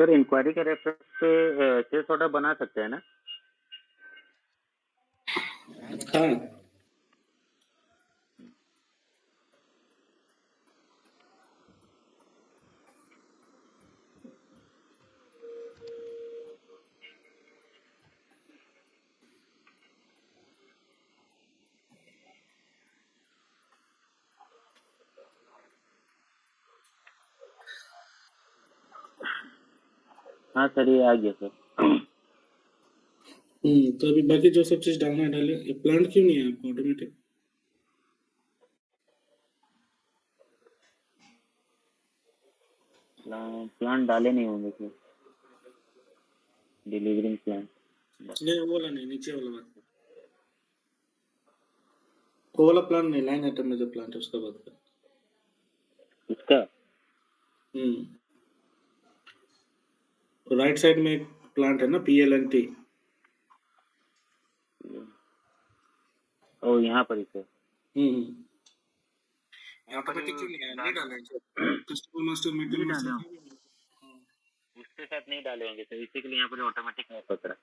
Sir inquiry के reference पे sales order बना सकते हैं ना? हाँ हाँ सर, ये आ गया सर। तो अभी बाकी जो सब चीज डालना है डाले। ये प्लांट क्यों नहीं है आपको ऑटोमेटिक? प्लान डाले नहीं होंगे सर, डिलीवरिंग प्लान। नहीं वो वाला नहीं, नीचे वाला बात कर। वो वाला प्लान नहीं, लाइन आइटम में जो प्लांट है उसका बात कर। इसका राइट साइड में एक प्लांट है ना, PLNT। ओ यहाँ पर ही सर। ऑटोमेटिक क्यों नहीं है? नहीं डाले कस्टमर मास्टर मेंटेनेंस उसके साथ नहीं डाले होंगे सर, इसी के लिए यहाँ पर ऑटोमेटिक नहीं पकड़ा।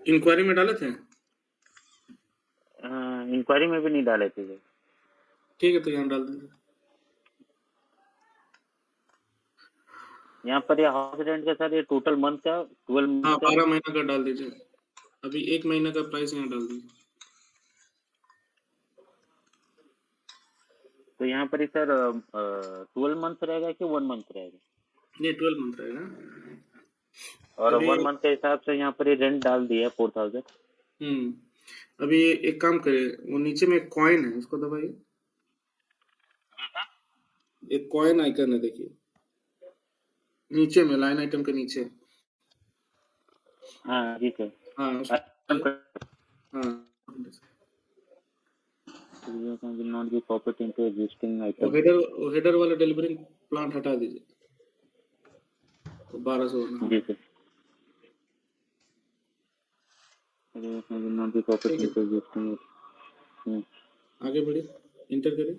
इंक्वायरी में डाले थे? इंक्वायरी में भी नहीं डाले थे सर। ठीक है, तो यहाँ डाल दीजिए। यहाँ पर ये हाउस रेंट का सर, ये टोटल मंथ का 12 हाँ, मंथ का 12 महीना का डाल दीजिए। अभी 1 महीना का प्राइस यहाँ डाल दीजिए। तो यहाँ पर ही सर 12 मंथ रहेगा कि 1 मंथ रहेगा? नहीं, 12 मंथ रहेगा। और अभी 1 मंथ के हिसाब से यहाँ पर ये रेंट डाल दिया 4000। अभी एक काम करे, वो नीचे में एक कॉइन है, उसको दबाइए। एक कॉइन आइकन है, देखिए नीचे में, लाइन आइटम के नीचे। हाँ जी सर। हाँ हाँ, will not be copied into existing वो item. हेडर वाला डिलीवरिंग प्लांट हटा दीजिए, तो 1200 जी sir. will not be copied into existing. आगे बढ़िए, इंटर करें।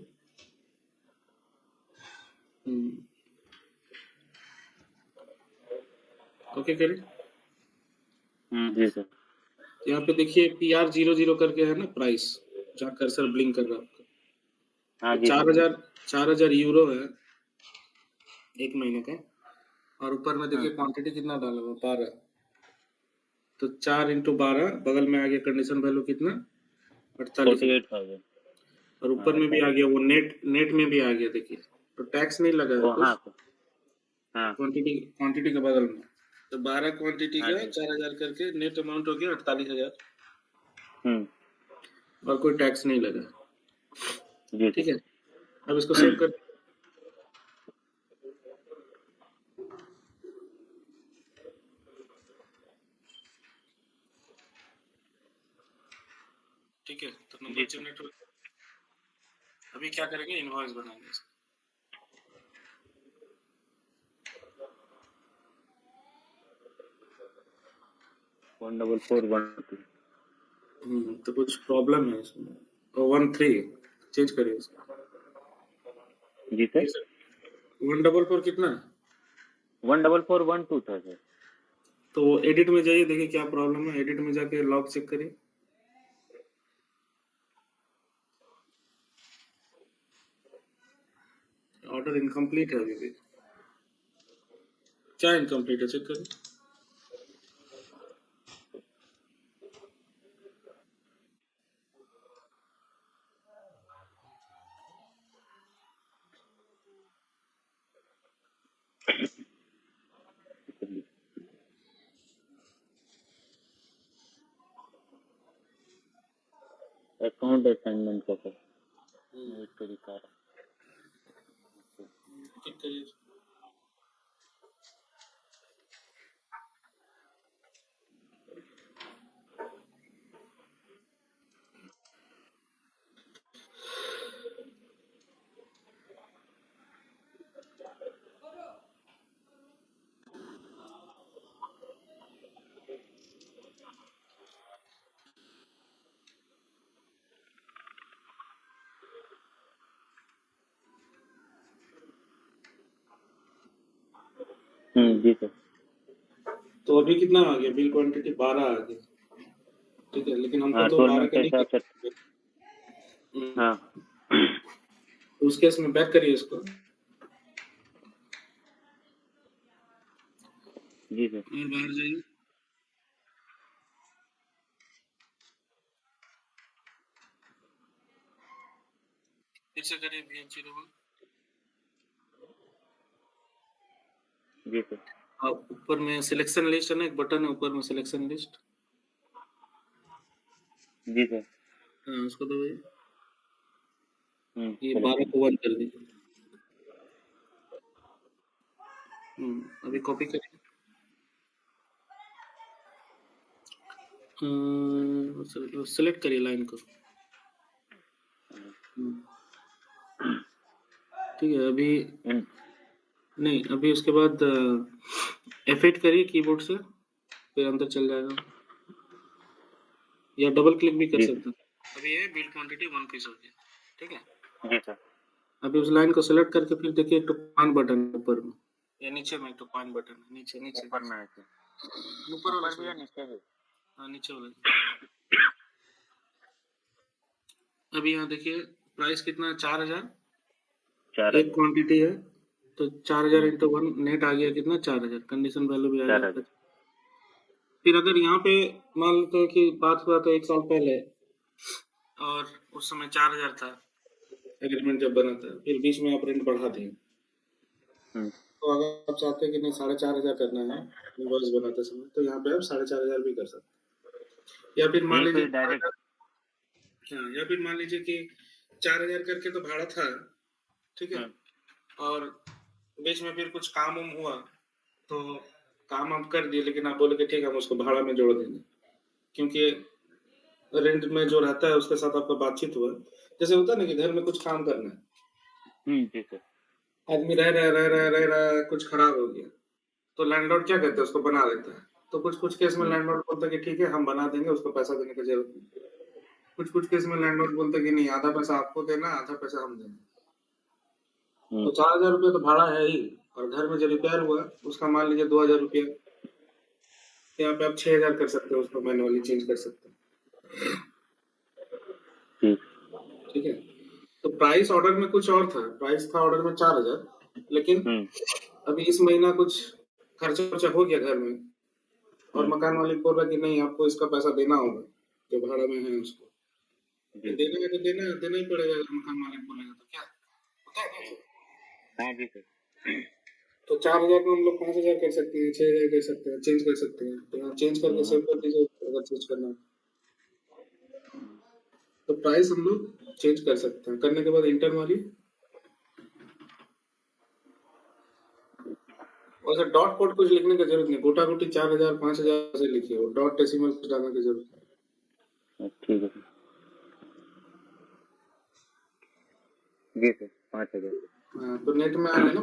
ओके करें। जी सर। यहाँ पे देखिए PR00 करके है ना प्राइस, जहाँ कर्सर ब्लिंक कर रहा है आपका। हाँ जी। 4000 यूरो है 1 महीने का। और ऊपर में देखिए क्वांटिटी कितना डाला हुआ, 12। तो 4 × 12, बगल में आ गया कंडीशन वैल्यू कितना, 48,000। और ऊपर में भी आ गया, वो नेट में भी आ गया, देखिए। तो टैक्स नहीं लगा है कुछ। हाँ। क्वांटिटी के बगल में तो 12 क्वांटिटी का 4000 करके नेट अमाउंट हो गया 48,000। और कोई टैक्स नहीं लगा। ठीक है, अब इसको सेव कर। ठीक है, तो नंबर जनरेट हो। अभी क्या करेंगे, इनवॉइस बनाएंगे। 14412। तो कुछ प्रॉब्लम है इसमें। 13 चेंज करिए इसको। जी सर। 144 कितना है? 14412 था सर। तो एडिट में जाइए, देखिए क्या प्रॉब्लम है। एडिट में जाके लॉग चेक करिए। ऑर्डर इनकम्प्लीट है अभी भी। क्या इनकम्प्लीट है, चेक करिए। अकाउंट असाइनमेंट का सर तरीका है। चेक करिए। जी सर। तो अभी कितना आ गया बिल क्वांटिटी 12 आ गया, ठीक है, लेकिन हमको तो 12 टूर्नामेंट का के नहीं हिसाब से। हम्म, हाँ तो उस केस में बैक करिए इसको। जी सर। और बाहर जाइए, फिर से करिए VN01। जी सर। आप ऊपर में सिलेक्शन लिस्ट है ना, एक बटन है ऊपर में सिलेक्शन लिस्ट, जी सर। हाँ उसको दबाइए। ये selection। 12 को 1 कर दीजिए। अभी कॉपी करिए, सेलेक्ट करिए लाइन को। ठीक है, अभी इन- नहीं, अभी उसके बाद F8 करिए कीबोर्ड से, फिर अंदर चल जाएगा, या डबल क्लिक भी कर जी सकते हैं। अभी ये बिल क्वांटिटी 1 पीस हो गया, ठीक है। जी सर। अभी उस लाइन को सेलेक्ट करके फिर देखिए एक तो पॉइंट बटन है ऊपर में, या नीचे में एक तो पॉइंट बटन है, नीचे नीचे ऊपर में है सर। ऊपर वाला ऊपर भी है side। नीचे भी। हाँ नीचे वाला। अभी यहाँ देखिए प्राइस कितना है, 4000, 4 एक क्वांटिटी है, तो 4000 इंटू 1 नेट आ गया कितना, 4000, कंडीशन वैल्यू भी आ गया 4 आपका। फिर अगर यहाँ पे मान लेते हैं कि बात हुआ तो 1 साल पहले, और उस समय 4000 था एग्रीमेंट जब बना था, फिर बीच में आप रेंट बढ़ा दिए, तो अगर आप चाहते हैं कि नहीं 4500 करना है इनवॉइस बनाते समय, तो यहाँ पे आप 4500 भी कर सकते हैं। या फिर मान यहीं लीजिए पे डायरेक्ट। हाँ, या फिर मान लीजिए कि 4000 करके तो भाड़ा था, ठीक है, और बीच में फिर कुछ काम उम हुआ, तो काम आप कर दिए, लेकिन आप बोले कि ठीक है हम उसको भाड़ा में जोड़ देंगे, क्योंकि रेंट में जो रहता है उसके साथ आपका बातचीत हुआ, जैसे होता है ना कि घर में कुछ काम करना है, जी सर। आदमी रह रहा है, कुछ खराब हो गया, तो लैंडलॉर्ड क्या करते हैं, उसको बना देता है। तो कुछ कुछ केस में लैंडलॉर्ड बोलता है कि ठीक है हम बना देंगे, उसको पैसा देने की जरूरत नहीं। कुछ कुछ केस में लैंडलॉर्ड बोलता है कि नहीं, आधा पैसा आपको देना, आधा पैसा हम देंगे। तो 4000 रुपये तो भाड़ा है ही, और घर में जो रिपेयर हुआ उसका मान लीजिए 2000 रुपया, यहाँ पे आप 6000 कर सकते हो, उसको मैनुअली चेंज कर सकते हो, ठीक है। तो प्राइस ऑर्डर में कुछ और था, प्राइस था ऑर्डर में 4000, लेकिन अभी इस महीना कुछ खर्चा वर्चा हो गया घर में, और मकान मालिक बोल रहा है कि नहीं आपको इसका पैसा देना होगा, जो भाड़ा में है उसको देना है, तो देना ही पड़ेगा। अगर मकान मालिक बोलेगा तो क्या होता है ना। हाँ जी सर। तो 4000 को हम लोग 5000 कर सकते हैं, 6000 कर सकते हैं, चेंज कर सकते हैं, तो यहाँ चेंज करके सेव कर दीजिए अगर चेंज करना है। तो प्राइस हम लोग चेंज कर सकते हैं, करने के बाद इंटर मारिए, और सर डॉट कोड कुछ लिखने की जरूरत नहीं, गोटा गोटी 4000 5000 से लिखिए, वो डॉट डेसिमल कुछ डालने की जरूरत नहीं। ठीक है जी सर। 5000। हाँ, तो नेट में आ गया ना,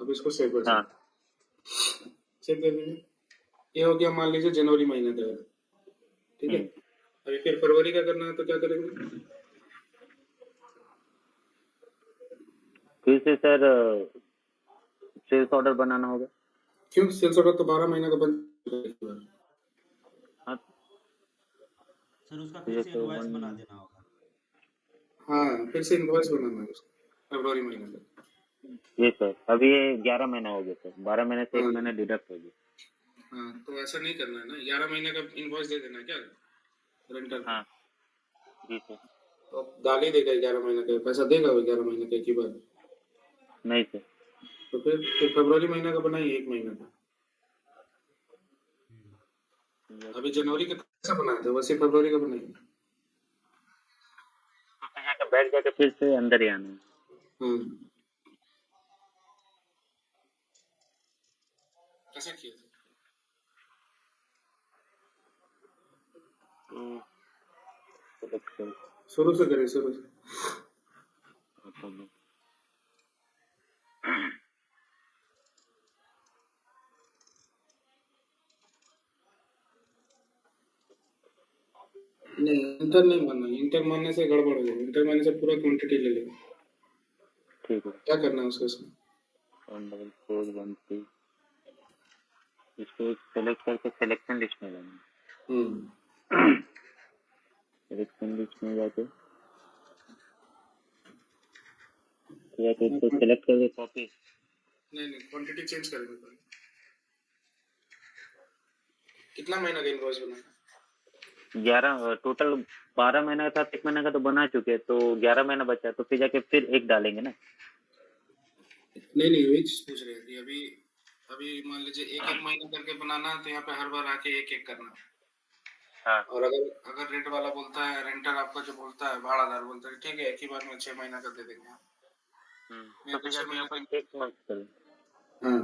अब इसको सेव कर हाँ सकते, सेव कर दीजिए। ये हो गया मान लीजिए जनवरी महीने का, ठीक है। अभी फिर फरवरी का करना है तो क्या करेंगे, फिर से सर सेल्स ऑर्डर बनाना होगा। क्यों, सेल्स ऑर्डर तो 12 महीने का बन हाँ सर उसका फिर से इनवॉइस बना देना होगा। हाँ, फिर से इनवॉइस बनाना है उसका फरवरी महीने का। जी सर। अभी ये 11 महीना हो गया सर, 12 महीने से 1 महीना डिडक्ट हो गया। हाँ, तो ऐसा नहीं करना है ना, 11 महीने का इनवॉइस दे देना है क्या रेंटल। हाँ जी सर। तो गाली देगा 11 महीने का पैसा देगा वो 11 महीने का एक ही बार, नहीं सर। तो फिर फरवरी महीने का बनाइए 1 महीने का। अभी जनवरी का कैसा बनाया था वैसे फरवरी का बनाइए। बैठ जाके फिर से अंदर ही आना है। कैसा किया था, शुरू से करिए, शुरू से। नहीं इंटर नहीं मानना, इंटर मानने से गड़बड़ हो जाएगा, इंटर मानने से पूरा क्वांटिटी ले लेगा। ठीक है। क्या करना है उसको इसमें, 1441 3 इसको सेलेक्ट करके सिलेक्शन लिस्ट में जाना, सिलेक्शन लिस्ट में जाके इसको सेलेक्ट करके कॉपी। नहीं क्वांटिटी चेंज करेंगे पहले। कितना महीना का इनवॉइस बनाना? 11 टोटल 12 महीना का था, 1 महीना का तो बना चुके, तो 11 महीना बचा, तो फिर जाके फिर एक डालेंगे ना। नहीं वही चीज पूछ रहे थे। अभी मान लीजिए एक महीना करके बनाना है, तो यहाँ पे हर बार आके एक करना। हाँ। और अगर रेंट वाला बोलता है, रेंटर आपका जो बोलता है, भाड़ादार बोलता है ठीक है एक ही बार में 6 महीना का दे देंगे, तो फिर जाके यहाँ पर 1 मंथ करें। हाँ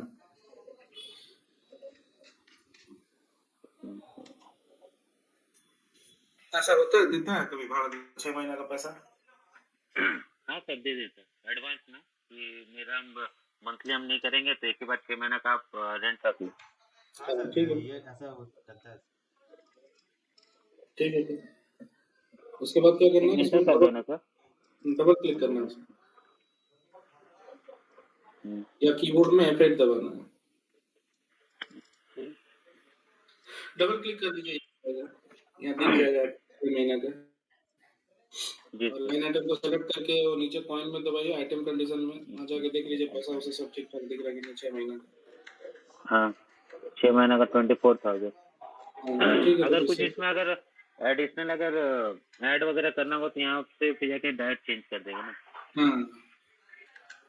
ऐसा होता है, देता है कभी भाड़ा 6 महीना का पैसा? हाँ सर दे देते हैं एडवांस में, कि मेरा मंथली हम नहीं करेंगे तो एक ही बार 6 महीना का आप रेंट रख लो। ठीक है, ये ऐसा होता है। ठीक है। उसके बाद क्या करना है? इंटर कर देना सर, डबल क्लिक करना है या कीबोर्ड में F8 दबाना है। डबल क्लिक कर दीजिए, यहाँ दिख जाएगा 6 महीना का। और लाइन आइटम को सेलेक्ट करके वो नीचे कॉइन में दबाइए, आइटम कंडीशन में वहाँ जाके देख लीजिए पैसा उसे सब ठीक ठाक दिख रहा है कि नहीं 6 महीना का। हाँ 6 महीना का 24,000। ठीक है। अगर कुछ इसमें अगर एडिशनल अगर ऐड वगैरह करना हो तो यहाँ से फिर जाके डायरेक्ट चेंज कर देगा ना। हाँ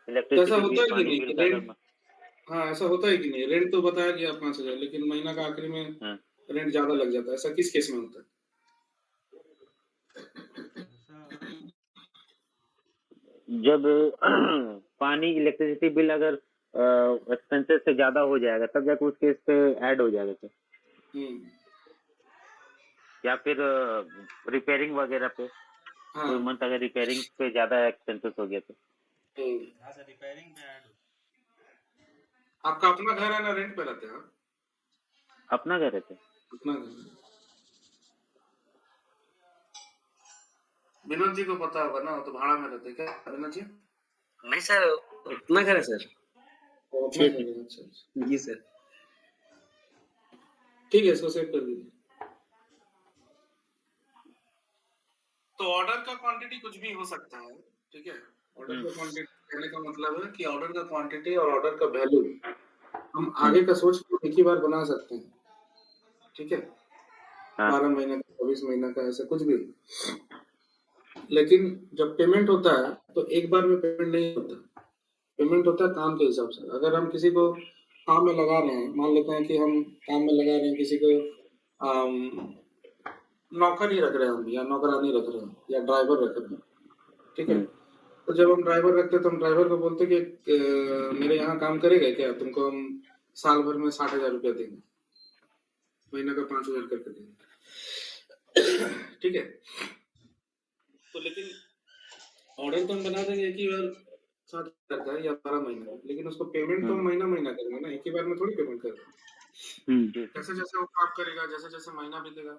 इलेक्ट्रिसिटी बिल, पानी बिल का अगर हाँ ऐसा होता है कि नहीं? रेंट तो बताया कि आप 5,000, लेकिन महीना का आखिरी में रेंट ज्यादा लग जाता है, ऐसा किस केस में होता है? जब पानी इलेक्ट्रिसिटी बिल अगर एक्सपेंसेस से ज्यादा हो जाएगा तब जाकर उस केस पे ऐड हो जाएगा सर। या फिर रिपेयरिंग वगैरह पे कोई मंथ अगर रिपेयरिंग पे ज्यादा एक्सपेंसेस हो गया तो रिपेयरिंग पे ऐड। आपका अपना घर है ना रेंट पे रहते हैं? अपना घर है सर। अपना घर। विनोद जी को पता होगा ना, तो भाड़ा में रहते क्या विनोद जी? नहीं सर, अपना घर है सर। जी सर। ठीक है, इसको सेव कर दीजिए। तो ऑर्डर का क्वांटिटी कुछ भी हो सकता है, ठीक है। ऑर्डर का क्वांटिटी कहने का मतलब है कि ऑर्डर का क्वांटिटी और ऑर्डर का वैल्यू हम आगे का सोच के एक ही बार बना सकते हैं, ठीक है। 12 महीने का, 24 महीने का, ऐसा कुछ भी। लेकिन जब पेमेंट होता है तो एक बार में पेमेंट नहीं होता, पेमेंट होता है काम के हिसाब से। अगर हम किसी को काम में लगा रहे हैं, मान लेते हैं कि हम काम में लगा रहे हैं किसी को, नौकर ही रख रहे हैं हम, या नौकरानी रख रहे हैं, या ड्राइवर रख रहे हैं, ठीक है। तो जब हम ड्राइवर रखते हैं तो हम ड्राइवर को बोलते हैं कि मेरे यहाँ काम करेगा क्या, तुमको हम साल भर में 60,000 रुपया देंगे, महीना का 5,000 करके देंगे, ठीक है। तो लेकिन ऑर्डर तो हम बना देंगे एक ही बार 60,000 का या 12 महीने का, लेकिन उसको पेमेंट तो महीना महीना करेंगे ना, एक ही बार में थोड़ी पेमेंट करेंगे। जैसे जैसे वो काम करेगा, जैसे जैसे महीना बीतेगा।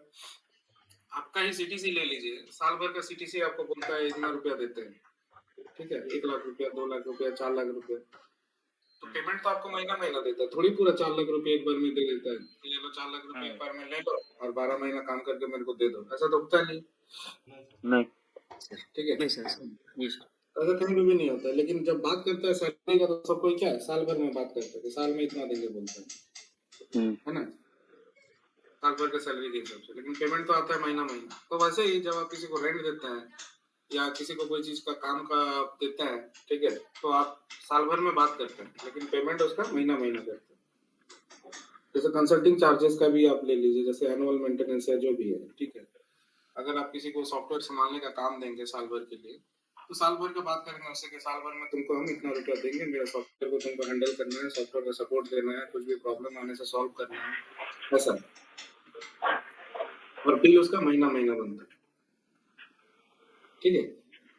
आपका ही सीटीसी ले लीजिए, साल भर का सीटीसी आपको बोलता है इतना रुपया देते हैं, ठीक है। 1 लाख रुपया, 2 लाख रुपया, 4 लाख रुपया, तो पेमेंट तो आपको महीना महीना देता है, थोड़ी पूरा 4 लाख रुपया एक बार में दे देता है कि ये लो 4 लाख रुपया एक बार में ले लो और 12 महीना काम करके मेरे को दे दो, ऐसा तो होता नहीं, ठीक है। ऐसा कहीं भी नहीं होता है। लेकिन जब बात करता है सैलरी का तो सब कोई क्या है, साल भर में बात करता है कि साल में इतना देंगे बोलता है ना, साल भर का सैलरी के हिसाब से। लेकिन पेमेंट तो आता है महीना महीना। तो वैसे ही जब आप किसी को रेंट देते हैं या किसी को कोई चीज का काम का देते हैं, ठीक है, तो आप साल भर में बात करते हैं, लेकिन पेमेंट उसका महीना महीना करते हैं। जैसे कंसल्टिंग चार्जेस का भी आप ले लीजिए, जैसे एनुअल मेंटेनेंस है जो भी है, ठीक है। अगर आप किसी को सॉफ्टवेयर संभालने का काम देंगे साल भर के लिए, तो साल भर का बात करेंगे उससे कि साल भर में तुमको हम इतना रुपया देंगे, मेरा सॉफ्टवेयर को तुमको हैंडल करना है, सॉफ्टवेयर का सपोर्ट देना है, कुछ भी प्रॉब्लम आने से सॉल्व करना है, ऐसा। और बिल उसका महीना महीना बनता है, ठीक है।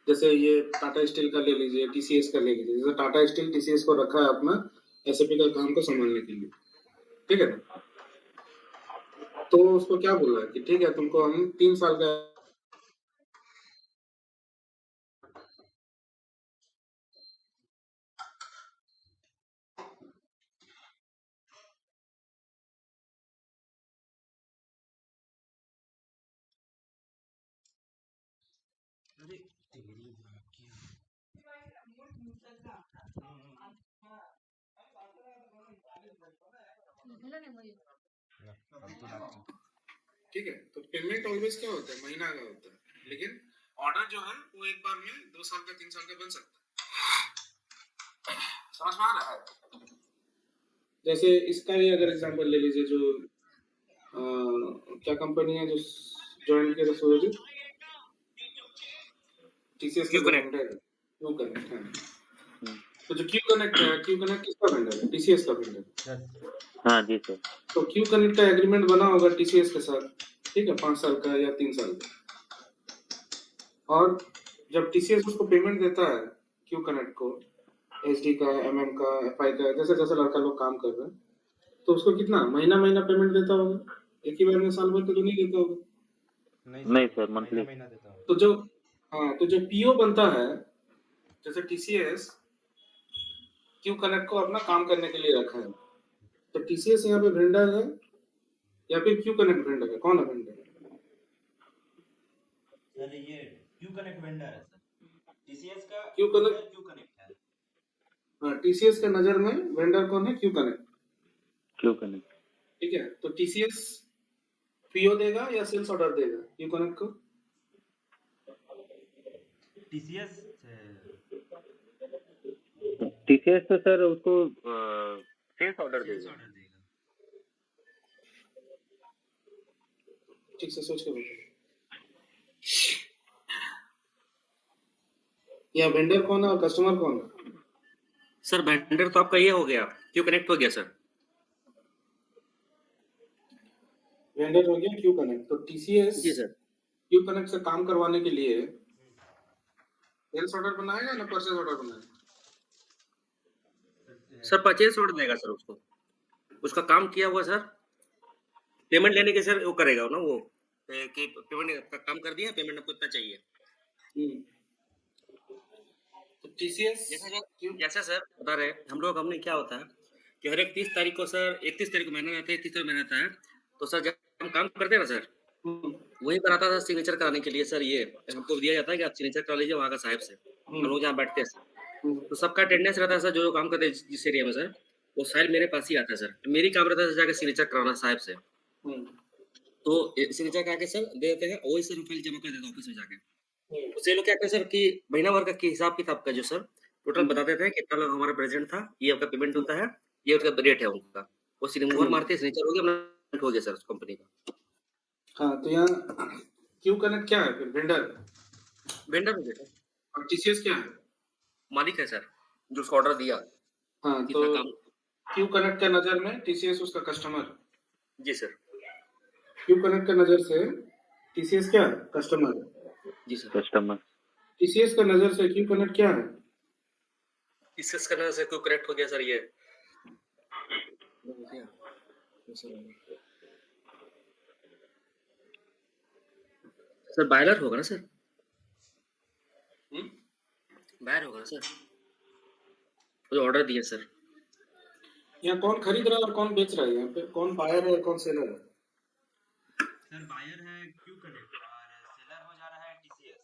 जैसे ये टाटा स्टील का ले लीजिए, टीसीएस का ले लीजिए। जैसे टाटा स्टील टीसीएस को रखा है अपना एसएपी का काम को संभालने के लिए, ठीक है ना। तो उसको क्या बोला है कि ठीक है तुमको हम 3 साल का ठीक है, तो पेमेंट ऑलवेज क्या होता है, महीना का होता है, लेकिन ऑर्डर जो है वो एक बार में 2 साल का 3 साल का बन सकता है। समझ में आ रहा है? जैसे इसका ही अगर एग्जांपल ले लीजिए, जो क्या कंपनी है जो ज्वाइन किया था सूरज, टीसीएस का वेंडर है, क्यू कनेक्ट है। तो जो क्यू कनेक्ट है, क्यू कनेक्ट किसका वेंडर है? टीसीएस का वेंडर। हाँ जी सर। तो क्यू कनेक्ट का एग्रीमेंट बना होगा टीसीएस के साथ, ठीक है, 5 साल का या 3 साल का। और जब टीसीएस उसको पेमेंट देता है क्यू कनेक्ट को, एचडी का, एमएम का, एफआई का, जैसे जैसे लड़का लोग काम कर रहे हैं, तो उसको कितना महीना महीना पेमेंट देता होगा? एक ही बार में साल भर तो नहीं देता होगा। नहीं सर, मंथली महीना देता हूँ। तो जो तो जो पीओ बनता है, जैसे टीसीएस क्यू कनेक्ट को अपना काम करने के लिए रखा है, तो टीसीएस यहाँ पे वेंडर है या फिर क्यू कनेक्ट वेंडर है? कौन है वेंडर? सर ये क्यू कनेक्ट वेंडर है सर, टीसीएस का क्यू कनेक्ट, क्यू कनेक्ट है। हाँ, टीसीएस के नजर में वेंडर कौन है? Q connect. Q connect. ठीक है, तो टीसीएस पीओ देगा या सेल्स ऑर्डर देगा क्यू कनेक्ट को? टीसीएस तो सर उसको सेल्स ऑर्डर देगा। ठीक से सोच के बताओ, या वेंडर कौन है और कस्टमर कौन है? सर वेंडर तो आपका ये हो गया, क्यू कनेक्ट हो गया सर। वेंडर हो गया क्यू कनेक्ट। तो टीसीएस जी सर। क्यू कनेक्ट से काम करवाने के लिए सेल्स ऑर्डर बनाएगा ना परचेज ऑर्डर बनाएगा? सर परचेज ऑर्डर देगा सर उसको, उसका काम किया हुआ सर, पेमेंट लेने के सर वो करेगा ना वो, कि पेमेंट का काम कर दिया, पेमेंट आपको इतना चाहिए। तो टीसीएस जैसे सर बता रहे हम लोग, हमने क्या होता है कि हर एक 30 तारीख को सर, 31 तारीख को महीना आता है, 31 तारीख महीना आता है, तो सर जब हम काम करते हैं ना सर, वही पर आता था सिग्नेचर कराने के लिए सर। ये हमको दिया जाता है कि आप सिग्नेचर करा लीजिए वहाँ का साहब से, हम लोग जहाँ बैठते हैं सर, तो सबका अटेंडेंस रहता है सर, जो काम करते हैं जिस एरिया में सर, वो साइल मेरे पास ही आता है सर। मेरी काम रहता है जाकर सिग्नेचर कराना साहब से, तो सिग्नेचर करा के सर दे देते हैं, वही सर फाइल जमा कर देता है ऑफिस में जाके। उससे लोग क्या करते हैं सर कि महीना भर का हिसाब किताब का जो सर टोटल बता देते हैं कितना लोग हमारा प्रेजेंट था, ये आपका पेमेंट होता है, ये उसका रेट है उनका, वो सिग्नेचर मारते हैं, सिग्नेचर हो गया, अपना हो गया सर उस कंपनी का। हाँ, तो यहाँ क्यू कनेक्ट क्या है फिर? वेंडर वेंडर हो गया सर। और टीसीएस क्या है? मालिक है सर, जो उसका ऑर्डर दिया। हाँ, तो क्यू कनेक्ट के नजर में टीसीएस उसका कस्टमर। जी सर। क्यू कनेक्ट के नजर से टीसीएस क्या है? कस्टमर। जी सर। कस्टमर। टीसीएस का नजर से क्यू कनेक्ट क्या है? टीसीएस का नजर से क्यू कनेक्ट हो गया सर ये सर बायलर होगा ना सर, बायर होगा ना सर, जो ऑर्डर दिया सर। यहाँ कौन खरीद रहा है और कौन बेच रहा है? यहाँ पे कौन बायर है और कौन सेलर है? सर बायर है क्यू कनेक्ट और सेलर हो जा रहा है टीसीएस।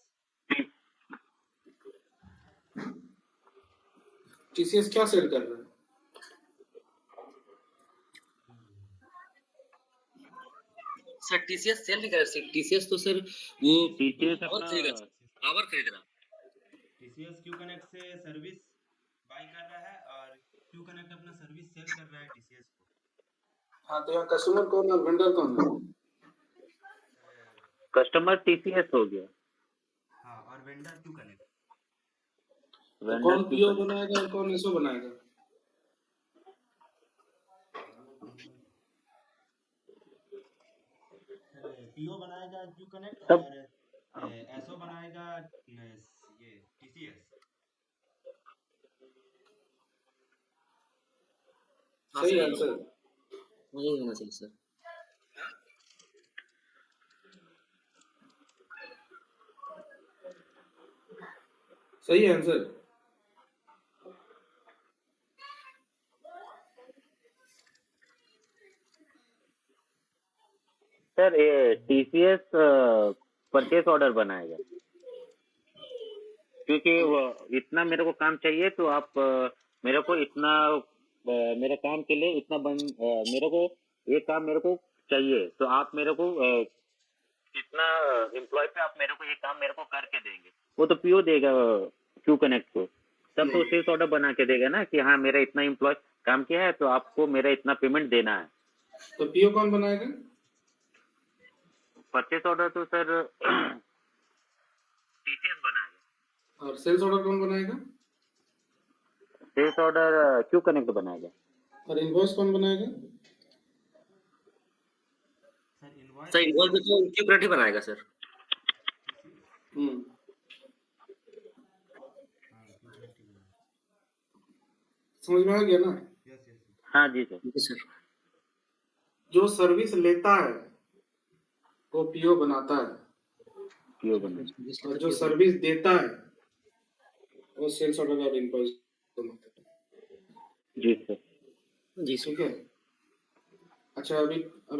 टीसीएस क्या सेल कर रहा है? सर टीसीएस सेल नहीं कर रहा सर, टीसीएस तो सर वो टीसीएस और खरीद रहा, टीसीएस क्यू कनेक्ट से सर्विस बाय कर रहा है और क्यू कनेक्ट अपना सर्विस सेल कर रहा है टीसीएस को। हाँ, तो यहाँ कस्टमर कौन है, वेंडर कौन है? कस्टमर टीसीएस हो गया। हाँ, और वेंडर क्यू कनेक्ट। तो कौन पीओ बनाएगा और कौन एसओ बनाएगा? पीओ बनाएगा क्यू कनेक्ट तब और एसओ बनाएगा ये टीसीएस। सही आंसर, वही होना चाहिए सर। सही answer. Sir TCS purchase order बनाएगा, क्योंकि वो इतना मेरे को काम चाहिए, तो आप मेरे को इतना मेरे काम के लिए इतना मेरे को ये काम मेरे को चाहिए, तो आप मेरे को इतना एम्प्लॉय पे आप मेरे को ये काम मेरे को करके देंगे, वो तो पीओ देगा क्यू कनेक्ट को, तब तो सेल्स ऑर्डर बना के देगा ना कि हाँ मेरा इतना एम्प्लॉय काम किया है तो आपको मेरा इतना पेमेंट देना है। तो पीओ कौन बनाएगा? परचेस ऑर्डर तो सर टीसीएस बनाएगा। और सेल्स ऑर्डर कौन बनाएगा? सेल्स ऑर्डर क्यू कनेक्ट बनाएगा। और इनवॉइस कौन बनाएगा? सर इनवॉइस भी तो क्यू कनेक्ट ही बनाएगा सर। समझ में आ गया ना? हाँ जी सर। जी सर। जो सर्विस लेता है वो पीओ बनाता है, पीओ बनाएगा, और जो सर्विस देता है वो सेल्स ऑर्डर और इनवॉइस बनाता है। जी सर। जी सर। ठीक है। अच्छा, अभी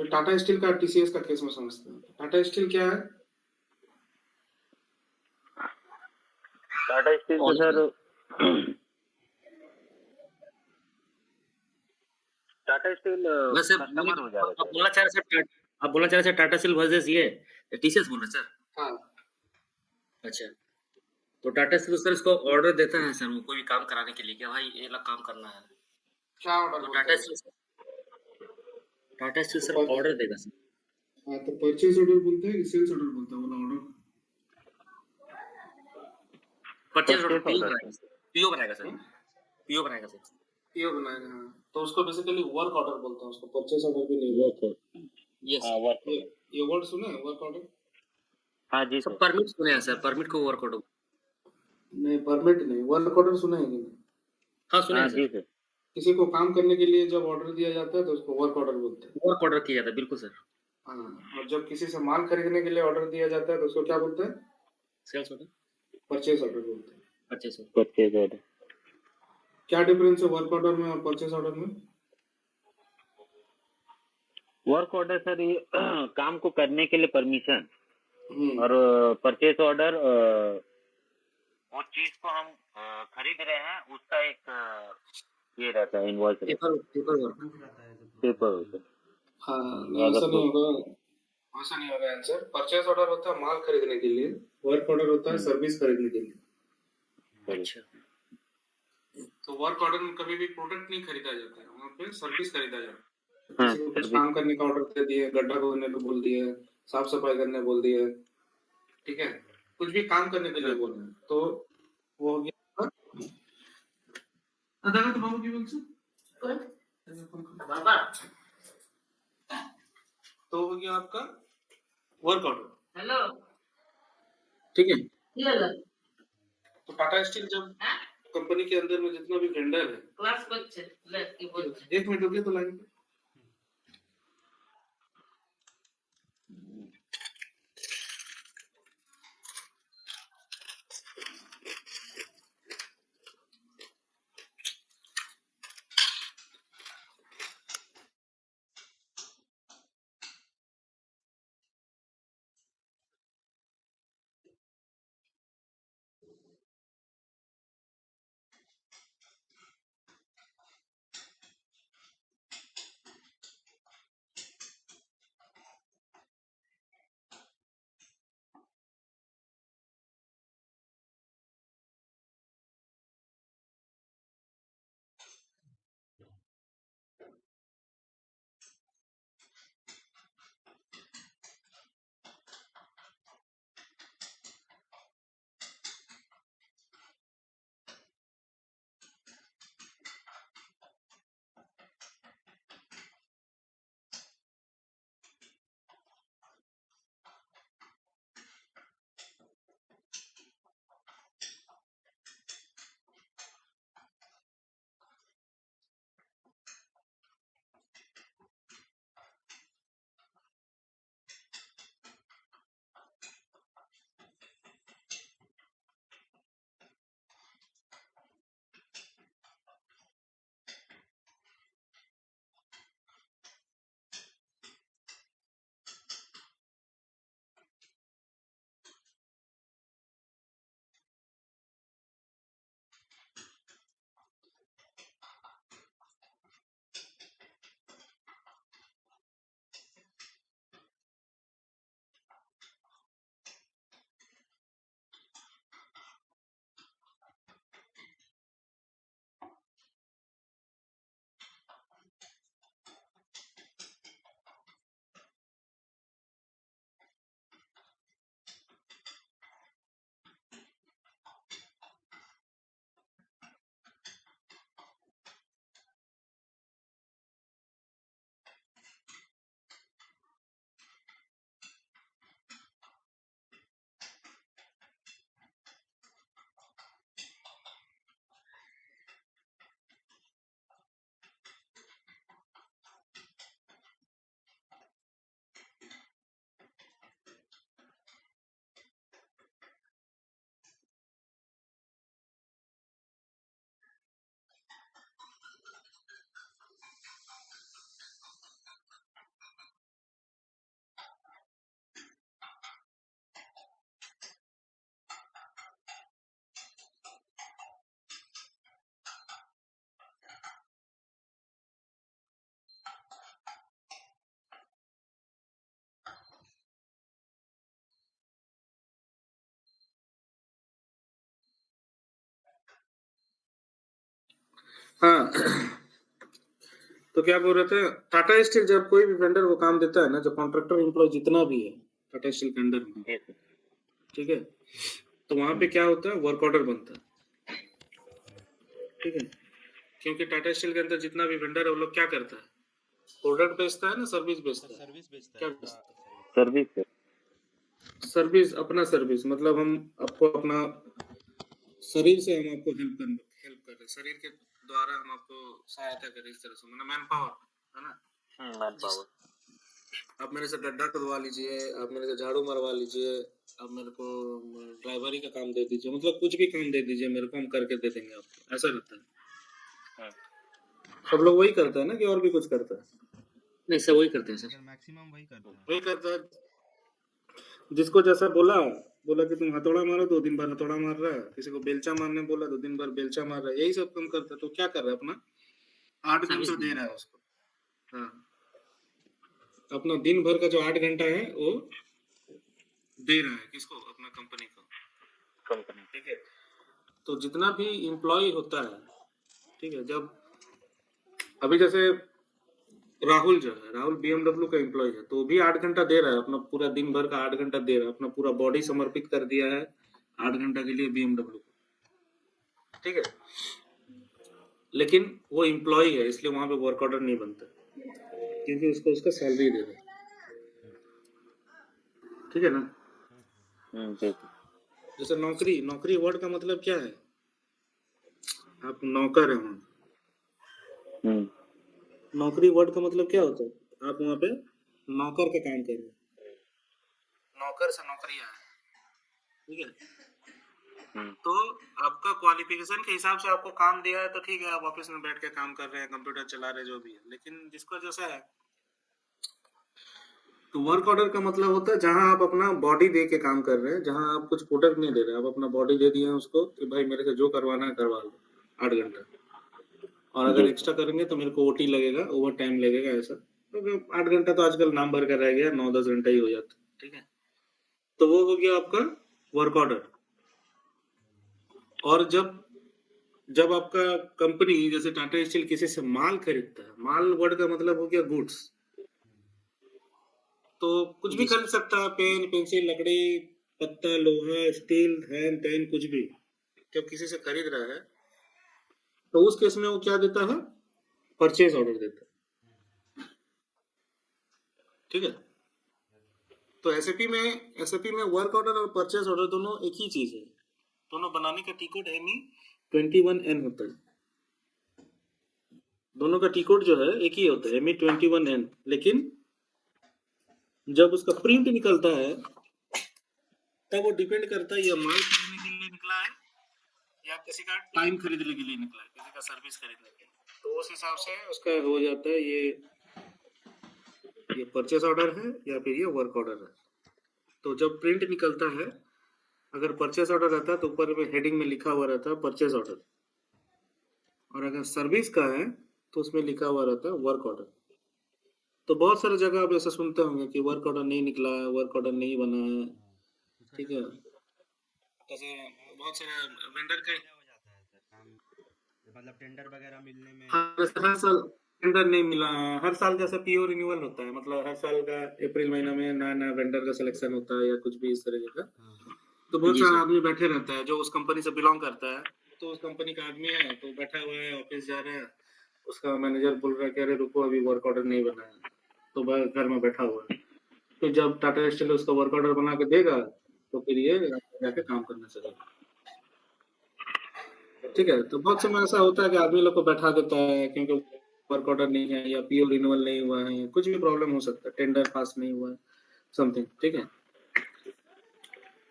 टाटा स्टील का टीसीएस का केस में समझते हैं। टाटा स्टील क्या है? टाटा स्टील तो सर टाटा स्टील वैसे कस्टमर हो जाएगा। आप बोलना चाह रहे सर टाटा स्टील वर्सेस ये टीसीएस बोल रहे सर? हाँ। अच्छा, तो टाटा स्टील सर इसको ऑर्डर देता है सर, वो कोई भी काम कराने के लिए कि भाई ये वाला काम करना है, क्या ऑर्डर? तो टाटा स्टील सर ऑर्डर देगा सर। हाँ, तो परचेज ऑर्डर बोलते हैं कि सेल्स ऑर्डर बोलते हैं? वो order purchase order Purchase order। PO बनाएगा सर। पीओ बनाएगा सर। पीओ बनाएगा। हाँ, तो उसको बेसिकली वर्क ऑर्डर बोलते हैं, उसको परचेज ऑर्डर भी नहीं बोलते। यस हाँ वर्क। ये वर्ड सुने, वर्क ऑर्डर? हाँ जी सर सर। परमिट सुने हैं सर, परमिट को वर्क ऑर्डर। नहीं, परमिट नहीं, वर्क ऑर्डर सुने हैं कि नहीं? हाँ सुने हाँ हैं जी सर। सर। किसी को काम करने के लिए जब ऑर्डर दिया जाता है तो उसको वर्क ऑर्डर बोलते हैं। वर्क ऑर्डर किया जाता है, बिल्कुल सर। हाँ, और जब किसी से माल खरीदने के लिए ऑर्डर दिया जाता है तो उसको क्या बोलते हैं? सेल्स ऑर्डर, परचेज ऑर्डर बोलते हैं। Purchase order. Purchase order. क्या डिफरेंस है वर्क ऑर्डर में और परचेज ऑर्डर में? वर्क ऑर्डर सर ये काम को करने के लिए परमिशन, और परचेज ऑर्डर वो चीज को हम खरीद रहे हैं उसका एक ये रहता है, इनवॉइस रहता है, पेपर वर्क। पेपर होता है। हाँ, ऐसा नहीं होगा, वैसा नहीं होगा आंसर। परचेज ऑर्डर होता है माल खरीदने के लिए, वर्क ऑर्डर होता है सर्विस खरीदने के लिए। अच्छा, तो वर्क ऑर्डर में कभी भी प्रोडक्ट नहीं खरीदा जाता है, वहाँ पे सर्विस खरीदा जाता है। हाँ, किसी को कुछ काम करने का ऑर्डर दे दिए, गड्ढा खोदने को बोल दिए, साफ सफाई करने बोल दिए, ठीक है, कुछ भी काम करने के लिए बोल रहे हैं, तो वो हो गया दादा। तो बाबू की बोलছো बाबा, तो हो गया आपका वर्क ऑर्डर। हेलो, ठीक है। तो टाटा स्टील जब कंपनी के अंदर में जितना भी वेंडर है, क्लास बच्चे एक मिनट रुकिए तो लाइन पे। हाँ तो क्या बोल रहे थे, टाटा स्टील जब कोई भी वेंडर को काम देता है ना, जो कॉन्ट्रैक्टर एम्प्लॉय जितना भी है टाटा स्टील के अंडर में, जी सर। ठीक है, तो वहां पे क्या होता है, वर्क ऑर्डर बनता है, ठीक है, क्योंकि टाटा स्टील के अंदर जितना भी वेंडर है वो लोग क्या करता है, प्रोडक्ट बेचता है ना सर्विस बेचता है, सर्विस बेचता क्या है। बेचता हाँ, सर्विस सर। है, सर्विस, अपना सर्विस, मतलब हम आपको अपना शरीर से हम आपको हेल्प कर रहे हैं, शरीर के द्वारा हम आपको सहायता करें, इस तरह से, मतलब मैन पावर है ना। Man power. आप मेरे से गड्ढा खुदवा लीजिए, आप मेरे से झाड़ू मरवा लीजिए, आप मेरे को ड्राइवरी का काम दे दीजिए, मतलब कुछ भी काम दे दीजिए मेरे को, हम करके दे देंगे आपको, ऐसा रहता है। सब लोग वही करता है ना कि और भी कुछ करता है? नहीं सर वही करते हैं सर। मैक्सिमम वही करता है। वही करता है, जिसको जैसा बोला कि तुम हथौड़ा मारो तो दिन भर हथौड़ा मार रहा है, किसी को बेलचा मारने बोला तो दिन भर बेलचा मार रहा है, यही सब काम करता है। तो क्या कर रहा है, अपना 8 घंटा दे रहा है उसको, हाँ, अपना दिन भर का जो 8 घंटा है वो दे रहा है, किसको, अपना कंपनी को, ठीक है। तो जितना भी एम्प्लॉय होता है, ठीक है, जब अभी जैसे राहुल जो है, राहुल BMW का एम्प्लॉय है, तो भी 8 घंटा दे रहा है, अपना पूरा दिन भर का 8 घंटा दे रहा है, अपना पूरा बॉडी समर्पित कर दिया है 8 घंटा के लिए BMW को, ठीक है। लेकिन वो एम्प्लॉय है, इसलिए वहां पे वर्क ऑर्डर नहीं बनता, क्योंकि उसको उसका सैलरी दे रहे, ठीक है ना। जैसे नौकरी वर्ड का मतलब क्या है, आप नौकर है वहां, नौकरी वर्ड का मतलब क्या होता है, आप वहां पे नौकर का काम कर रहे हैं, नौकर से नौकरी आया है, ठीक है। तो आपका क्वालिफिकेशन के हिसाब से आपको काम दिया है तो ठीक है, आप ऑफिस में बैठ के काम कर रहे हैं, कंप्यूटर चला रहे हैं, जो भी है। लेकिन जिसका जैसा है, तो वर्क ऑर्डर का मतलब होता है जहां आप अपना बॉडी दे के काम कर रहे हैं, जहां आप कुछ प्रोडक्ट नहीं दे रहे, आप अपना बॉडी दे दिए हैं उसको कि भाई मेरे से जो करवाना है करवा लो 8 घंटा, और अगर एक्स्ट्रा करेंगे तो मेरे को OT लगेगा, ओवर टाइम लगेगा, ऐसा। तो 8 घंटा तो आजकल नाम भर कर रह गया, 9-10 घंटा ही हो जाता, ठीक है। तो वो हो गया आपका वर्क ऑर्डर। और जब आपका कंपनी जैसे टाटा स्टील किसी से माल खरीदता है, माल वर्ड का मतलब हो गया गुड्स, तो कुछ भी खरीद सकता है, पेन, पेंसिल, लकड़ी, पत्ता, लोहा, स्टील, हैन तैन, कुछ भी। जब किसी से खरीद रहा है तो उस केस में वो क्या देता है, परचेज ऑर्डर देता है, ठीक है। तो एसएपी में वर्क ऑर्डर और परचेज ऑर्डर दोनों एक ही चीज है, दोनों बनाने का टी कोड ME 21N होता है, दोनों का टी कोड जो है एक ही होता है, ME 21N। लेकिन जब उसका प्रिंट निकलता है तब वो डिपेंड करता है ये माल खरीदने के लिए निकला है या किसी का टाइम खरीदने के लिए निकला है, किसी का सर्विस खरीदने के लिए। तो उस हिसाब से उसका हो जाता है ये परचेस ऑर्डर है या फिर ये वर्क ऑर्डर है। तो जब प्रिंट निकलता है, अगर परचेस ऑर्डर रहता है तो ऊपर में हेडिंग में लिखा हुआ रहता है परचेस ऑर्डर, और अगर सर्विस का है तो उसमें लिखा हुआ रहता है वर्क ऑर्डर। तो बहुत सारे जगह आप ऐसा सुनते होंगे कि वर्क ऑर्डर नहीं निकला है, वर्क ऑर्डर नहीं बना है, ठीक है। जैसे बहुत सारे वेंडर के हो जाता है सर काम, मतलब टेंडर वगैरह मिलने में। हर साल टेंडर नहीं मिला, हर साल जैसे PO रिन्यूअल होता है, मतलब हर साल का अप्रैल महीना में नया वेंडर का सिलेक्शन होता है या कुछ भी इस तरह का। तो बहुत सारा आदमी बैठे रहता है जो उस कंपनी से बिलोंग करता है, तो उस कंपनी का आदमी है तो बैठा हुआ है, ऑफिस जा रहा है, उसका मैनेजर बोल रहा है कि अरे रुको अभी वर्क ऑर्डर नहीं बना है, तो वह घर में बैठा हुआ है। तो जब टाटा स्टील उसका वर्क ऑर्डर बना के देगा तो फिर ये जाके काम करना चलेगा, ठीक है। तो बहुत समय ऐसा होता है कि आदमी लोग को बैठा देता है क्योंकि वर्क ऑर्डर नहीं है या PO रिन्यूअल नहीं हुआ है, कुछ भी प्रॉब्लम हो सकता है, टेंडर पास नहीं हुआ है, समथिंग, ठीक है।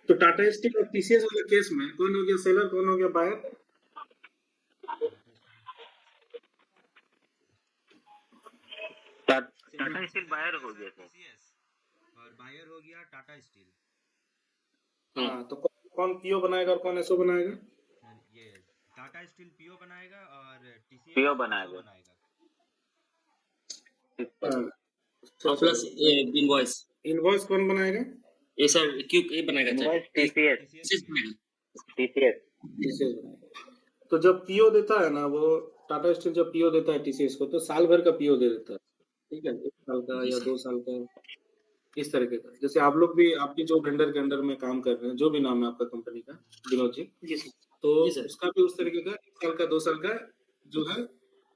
तो टाटा स्टील और TCS वाले केस में कौन हो गया सेलर, कौन हो गया बायर? टाटा स्टील बायर हो गया था और बायर हो गया टाटा स्टील। हाँ, तो कौन PO बनाएगा और कौन SO बनाएगा? ये टाटा स्टील PO बनाएगा और TCS PO बनाएगा। प्लस इनवॉइस इनवॉइस कौन बनाएगा? ये सर क्यों ये बनाएगा इनवॉइस TCS। तो जब PO देता है ना वो टाटा स्टील जब पीओ देता है टीसीएस को तो साल भर का पीओ दे देता है, ठीक है, 1 साल का जी या सर 2 साल का, इस तरीके का। जैसे आप लोग भी आपकी जो वेंडर के अंडर में काम कर रहे हैं, जो भी नाम है आपका कंपनी का, विनोद जी, जी सर तो जी सर उसका भी उस तरीके का 1 साल का 2 साल का जो है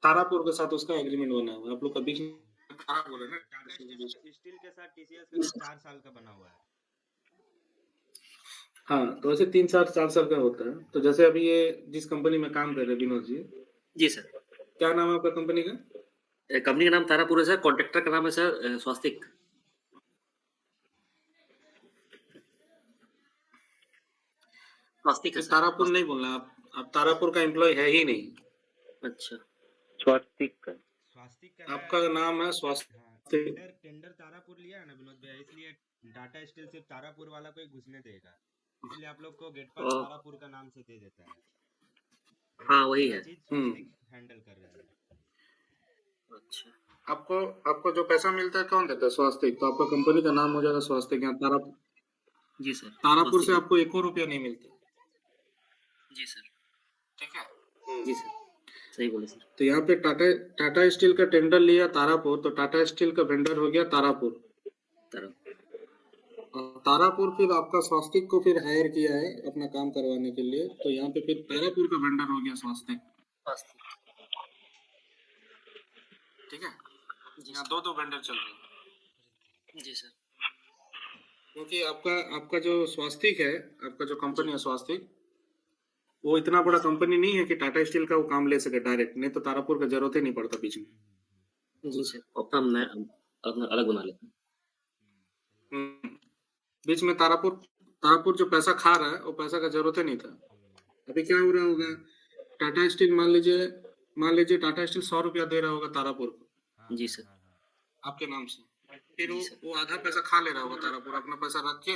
तारापुर के साथ उसका एग्रीमेंट बना हुआ है। आप लोग का बीच में तारापुर है ना, टाटा स्टील के साथ टीसीएस जी का सर 4 साल का बना हुआ है। हाँ, तो ऐसे 3 4 साल का होता है। तो जैसे अभी ये जिस कंपनी में काम कर रहे हैं विनोद जी, जी सर क्या नाम है आपका कंपनी का? कंपनी का नाम तारापुर है सर, कॉन्ट्रैक्टर का नाम है सर स्वास्तिक। स्वास्तिक है सर, तारापुर स्वास्तिक। नहीं बोलना आप तारापुर का एम्प्लॉय है ही नहीं, अच्छा स्वास्तिक का स्वास्तिक का है। आपका नाम है हाँ, स्वास्तिक। टेंडर तारापुर लिया है ना विनोद भैया, इसलिए टाटा स्टील सिर्फ तारापुर वाला को ही घुसने देगा, इसलिए आप लोग को गेट पास ओ, तारापुर का नाम से दे देता है। हाँ वही पूरा है। चीज स्वास्तिक हैंडल कर रहा है। अच्छा आपको आपको जो पैसा मिलता है कौन देता है? स्वास्तिक। तो आपका कंपनी का नाम हो जाएगा स्वास्तिक। यहाँ जी सर तारापुर से स्वास्तिक आपको 1 रुपया नहीं मिलता, जी सर ठीक है। जी सर सही बोले सर। तो यहाँ पे टाटा स्टील का टेंडर लिया तारापुर, तो टाटा स्टील का वेंडर हो गया तारापुर, तारा और तारापुर फिर आपका स्वास्तिक को फिर हायर किया है अपना काम करवाने के लिए, तो यहाँ पे फिर तारापुर का वेंडर हो गया स्वास्तिक, स्वास्तिक ठीक है। जी यहाँ सर दो वेंडर चल रहे हैं, जी सर क्योंकि आपका आपका जो स्वास्तिक है, आपका जो कंपनी है स्वास्तिक, वो इतना बड़ा कंपनी नहीं है कि टाटा स्टील का वो काम ले सके डायरेक्ट, नहीं तो तारापुर का जरूरत ही नहीं पड़ता बीच में। जी सर अपना मैं अपना अलग बना लेता हूँ। बीच में तारापुर जो पैसा खा रहा है वो पैसा का जरूरत ही नहीं था। अभी क्या हो रहा होगा, टाटा स्टील मान लीजिए टाटा स्टील 100 रुपया दे रहा होगा तारापुर को जी सर आपके नाम से, फिर जी सर वो आधा पैसा खा ले रहा होगा तारापुर, अपना पैसा रख के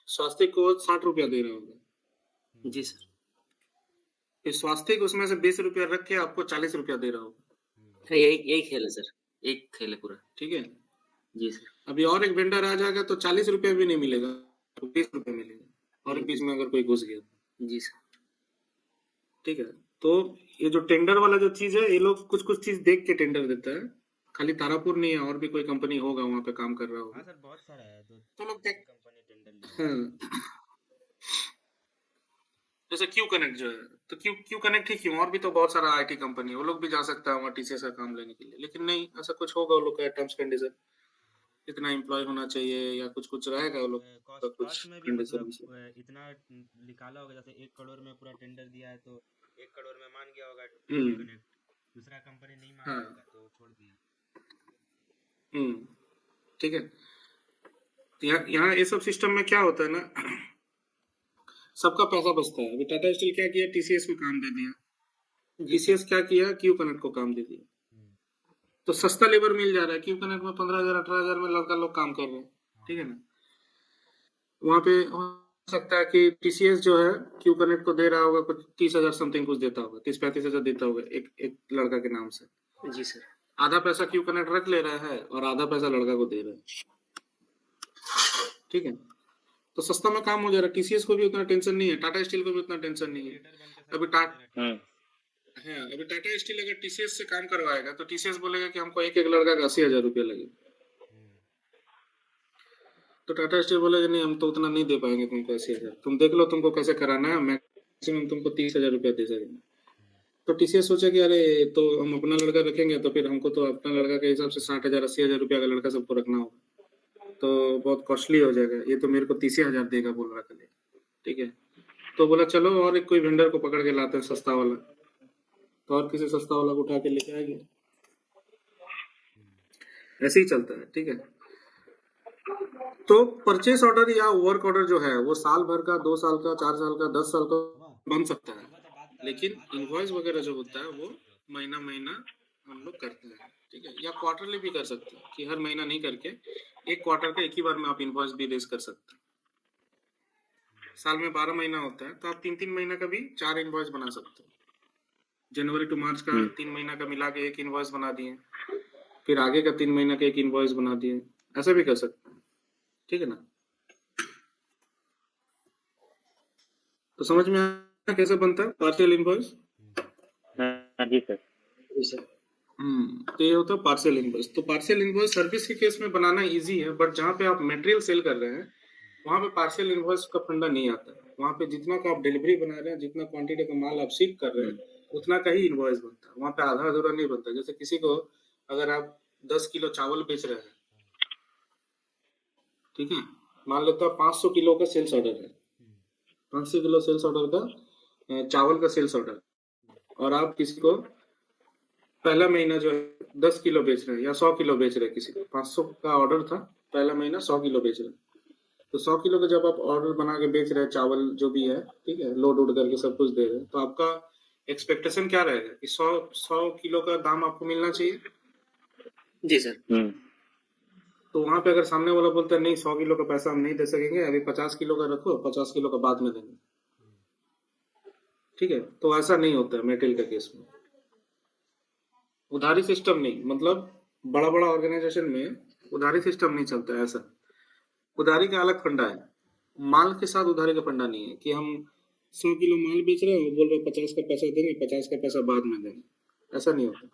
स्वास्तिक को 60 रुपया दे रहा होगा, जी सर फिर स्वास्तिक उसमें से 20 रुपया रख के आपको 40 रुपया दे रहा होगा, यही खेल है सर, एक खेल है पूरा। ठीक है। जी सर अभी और एक वेंडर आ जाएगा तो 40 रुपया भी नहीं मिलेगा, 20 रुपया मिलेगा, और बीच में अगर कोई घुस गया, जी सर ठीक है। तो ये जो टेंडर वाला जो चीज है, ये लोग कुछ कुछ चीज देख के टेंडर देता है, खाली तारापुर नहीं है, और भी कोई कंपनी होगा वहाँ पे काम कर रहा होगा, हाँ सर बहुत सारा है, तो लोग देख, कंपनी टेंडर लिया है। हाँ। जैसे क्यू कनेक्ट जो है, तो क्यू कनेक्ट ही क्यों, और भी तो बहुत सारा आईटी कंपनी है, वो लोग भी जा सकता है वहाँ टीसीएस का काम लेने के लिए, लेकिन नहीं, ऐसा कुछ होगा वो लोग का टर्म्स कंडीशन, इतना एम्प्लॉय होना चाहिए या कुछ रहेगा वो लोग का कुछ कॉस्ट में भी कंडीशन। मतलब इतना निकाला होगा, जैसे 1 करोड़ में पूरा टेंडर दिया है तो 1 करोड़ में मान गया होगा कनेक्ट, दूसरा कंपनी नहीं मान हाँ। होगा तो छोड़ दिया। ठीक है। तो यहाँ ये सब सिस्टम में क्या होता है ना, सबका पैसा बचता है। अभी टाटा स्टील क्या किया, टीसीएस को काम दे दिया, टीसीएस क्या किया, क्यू कनेक्ट को काम दे दिया, तो सस्ता लेबर मिल जा रहा है। क्यू कनेक्ट में 15,000 18,000 में लड़का लोग काम कर रहे हैं, ठीक है ना। वहाँ पे हो सकता है कि टीसीएस जो है क्यू कनेक्ट को दे रहा होगा कुछ 30,000 समथिंग कुछ देता होगा, 30-35,000 देता होगा एक लड़का के नाम से। जी सर आधा पैसा क्यू कनेक्ट रख ले रहा है और आधा पैसा लड़का को दे रहा है, ठीक है। तो सस्ता में काम हो जा रहा है, टीसीएस को भी उतना टेंशन नहीं है, टाटा स्टील को भी उतना टेंशन नहीं है। अभी टाटा स्टील अगर टीसीएस से काम करवाएगा तो टीसीएस बोलेगा कि हमको एक लड़का का 80,000 रुपया लगे, तो टाटा स्टील बोलेगा नहीं, हम तो उतना नहीं दे पाएंगे तुमको 80,000, तुम देख लो तुमको कैसे कराना है, मैक्सिमम तुमको 30,000 रुपया दे सकेंगे। तो टीसीएस सोचा कि अरे तो हम अपना लड़का रखेंगे तो फिर हमको तो अपना लड़का के हिसाब से 60,000 80,000 रुपया का लड़का सबको रखना होगा, तो बहुत कॉस्टली हो जाएगा, ये तो मेरे को 30,000 देगा बोल रहा था, ठीक है। तो बोला चलो और एक कोई वेंडर को पकड़ के लाते हैं सस्ता वाला, तो और किसी सस्ता वाला को उठा के लेके आ गया, ऐसे ही चलता है, ठीक है। तो परचेस ऑर्डर या वर्क ऑर्डर जो है वो साल भर का, 2 साल का, 4 साल का, 10 साल का बन सकता है, लेकिन इनवॉइस वगैरह जो होता है वो महीना हम लोग करते हैं, ठीक है। या क्वार्टरली भी कर सकते हैं कि हर महीना नहीं करके एक क्वार्टर का एक ही बार में आप इनवॉइस भी रेज कर सकते हैं। साल में 12 महीना होता है तो आप 3-3 महीना का भी 4 इनवॉइस बना सकते हो। जनवरी टू मार्च का 3 महीना का मिला के एक इनवॉइस बना दिए, फिर आगे का 3 महीना का एक इनवॉइस बना दिए, ऐसा भी कर सकते हैं, ठीक है ना। तो समझ में आया कैसे बनता है पार्शियल इनवॉइस? हाँ जी सर। तो ये होता है पार्शियल इनवॉइस। तो पार्शियल इनवॉइस सर्विस के केस में बनाना इजी है, बट जहाँ पे आप मटेरियल सेल कर रहे हैं वहाँ पे पार्शियल इनवॉइस का फंडा नहीं आता। वहाँ पे जितना का आप डिलीवरी बना रहे हैं, जितना क्वांटिटी का माल आप शिप कर रहे हैं, उतना का ही इनवॉइस बनता है। वहाँ पे आधा अधूरा नहीं बनता। जैसे किसी को अगर आप 10 किलो चावल बेच रहे हैं, ठीक है, मान लेते हैं 500 किलो का सेल्स ऑर्डर है, 500 किलो सेल्स ऑर्डर का चावल का सेल्स ऑर्डर, और आप किसी को पहला महीना जो है 10 किलो बेच रहे हैं या 100 किलो बेच रहे हैं, किसी को 500 का ऑर्डर था, पहला महीना 100 किलो बेच रहे हैं, तो 100 किलो का जब आप ऑर्डर बना के बेच रहे हैं, चावल जो भी है, ठीक है, लोड उड करके सब कुछ दे रहे हैं, तो आपका एक्सपेक्टेशन क्या रहेगा कि 100 किलो का दाम आपको मिलना चाहिए। जी सर। तो वहां पे अगर सामने वाला बोलता है नहीं 100 किलो का पैसा हम नहीं दे सकेंगे, अभी 50 किलो का रखो, 50 किलो का बाद में देंगे, ठीक है, तो ऐसा नहीं होता है मेटेरियल का केस में। उधारी सिस्टम नहीं, मतलब बड़ा बड़ा ऑर्गेनाइजेशन में उधारी सिस्टम नहीं चलता है ऐसा। उधारी का अलग फंडा है, माल के साथ उधारी का फंडा नहीं है कि हम 100 किलो माल बेच रहे हैं, बोल रहे 50 का पैसा देंगे, 50 का पैसा बाद में देंगे, ऐसा नहीं होता,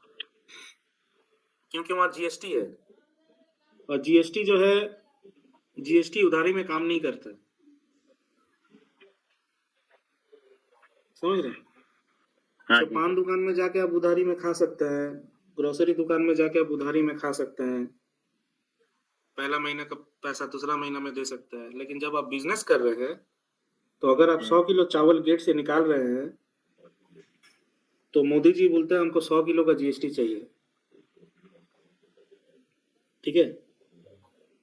क्योंकि वहाँ जीएसटी है, और जीएसटी जो है, जीएसटी उधारी में काम नहीं करता, समझ रहे हैं। तो पान दुकान में जाके आप उधारी में खा सकते हैं, ग्रोसरी दुकान में जाके आप उधारी में खा सकते हैं, पहला महीने का पैसा दूसरा महीना में दे सकते हैं। लेकिन जब आप बिजनेस कर रहे हैं, तो अगर आप 100 किलो चावल गेट से निकाल रहे हैं, तो मोदी जी बोलते हैं हमको 100 किलो का जीएसटी चाहिए, ठीक है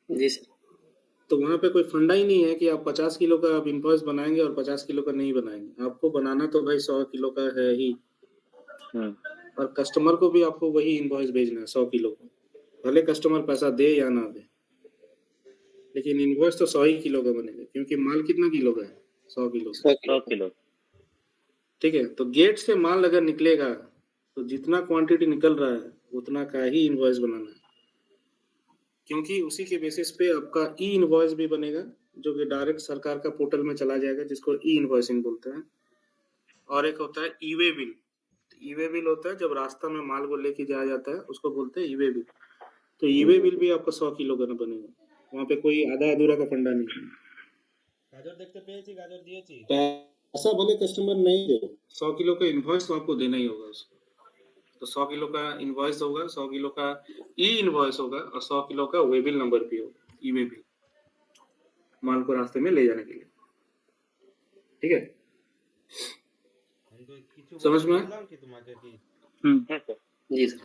जी सर। तो वहां पे कोई फंडा ही नहीं है कि आप 50 किलो का आप इनवॉइस बनाएंगे और 50 किलो का नहीं बनाएंगे। आपको बनाना तो भाई 100 किलो का है ही, और कस्टमर को भी आपको वही इनवॉइस भेजना है 100 किलो का, भले कस्टमर पैसा दे या ना दे, लेकिन इनवॉइस तो 100 ही किलो का बनेगा, क्योंकि माल कितना किलो का है, 100 किलो। 100 किलो, ठीक है, तो गेट से माल अगर निकलेगा तो जितना क्वांटिटी निकल रहा है उतना का ही इनवॉइस बनाना है, क्योंकि उसी के बेसिस पे आपका ई इनवॉइस भी बनेगा, जो कि डायरेक्ट सरकार का पोर्टल में चला जाएगा, जिसको ई इनवॉइसिंग बोलते हैं। और एक होता है ई वे बिल। ई वे बिल होता है जब रास्ता में माल को लेके जाया जाता है, उसको बोलते हैं ई वे बिल। तो ई वे बिल भी आपको 100 किलो का बनेगा, वहाँ पे कोई आधा अधूरा का फंडा नहीं है। गाजर देखते पेয়েছি, गाजर दिएছি, पैसा भले कस्टमर नहीं दे, 100 किलो का इनवॉइस तो आपको देना ही होगा उसको। तो 100 किलो का इनवॉइस होगा, 100 किलो का ई इनवॉइस होगा, और 100 किलो का वे बिल नंबर भी होगा, ई वे बिल, माल को रास्ते में ले जाने के लिए, ठीक है, समझ में? कि तुम्हारे की जी सर।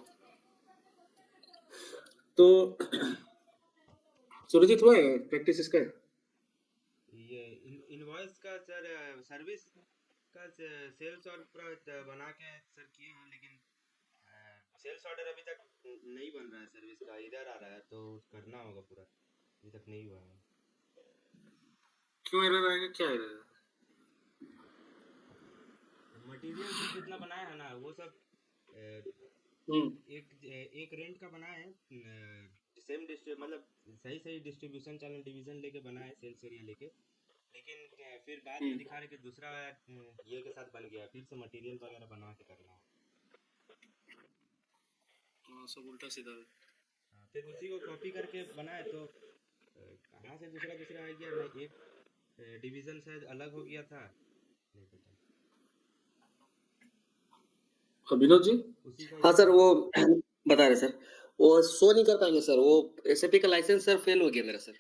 तो सुरजीत हुआ है प्रैक्टिस इसका? ये इनवॉइस का सर, सर्विस का सेल्स और पूरा बना के सर किए हैं, लेकिन सेल्स ऑर्डर अभी तक नहीं बन रहा है, सर्विस का इधर आ रहा है, तो करना होगा पूरा, अभी तक नहीं हुआ है। क्यों एरर आएगा, क्या एरर है? मटेरियल सब जितना बनाया है ना, वो सब एक रेंट का बनाया है, सेम मतलब सही डिस्ट्रीब्यूशन चैनल डिवीजन लेके बनाया है, सेल्स एरिया लेके, लेकिन फिर बाद में दिखा रहे कि दूसरा ये के साथ बन गया, फिर से मटेरियल वगैरह बना के करना है। सब उल्टा सीधा है। फिर उसी को कॉपी करके बनाए, तो कहाँ से दूसरा आ गया ना, एक डिवीजन शायद अलग हो गया था, नहीं पता। विनोद जी? हाँ सर, वो बता रहे सर, वो शो नहीं कर पाएंगे सर, वो एसएपी का लाइसेंस सर फेल हो गया मेरा सर।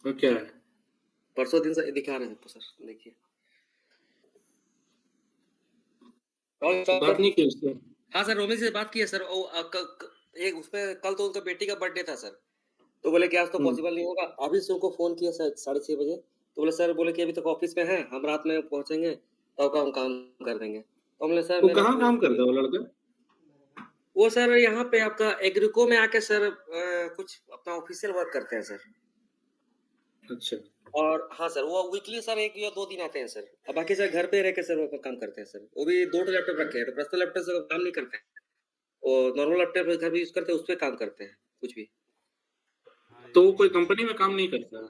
तो क्या है? परसों दिन से दिखा रहे थे सर, देखिए। बात नहीं की उससे? हाँ सर, रोमी से बात की है सर, एक उसमें कल तो उनका बेटी का बर्थडे था सर, तो बोले कि आज तो पॉसिबल नहीं होगा। अभी से उनको फोन किया सर 6:30 बजे, तो बोले सर, बोले कि अभी तक ऑफिस में है, हम रात में पहुंचेंगे तब हम काम कर देंगे। तो हमने सर, वो कहाँ काम करता है वो लड़का? वो सर यहाँ पे आपका एग्रीको में आके सर कुछ अपना ऑफिशियल वर्क करते हैं सर। अच्छा। और हाँ सर, वो वीकली सर 1 या 2 दिन आते हैं सर, अब बाकी सर घर पे रह के सर वो काम करते हैं सर। वो भी 2 लैपटॉप रखे हैं, तो पर्सनल लैपटॉप से काम नहीं करते हैं, और नॉर्मल लैपटॉप घर भी यूज करते हैं, उस पर काम करते हैं कुछ भी। तो वो कोई कंपनी में काम नहीं करता?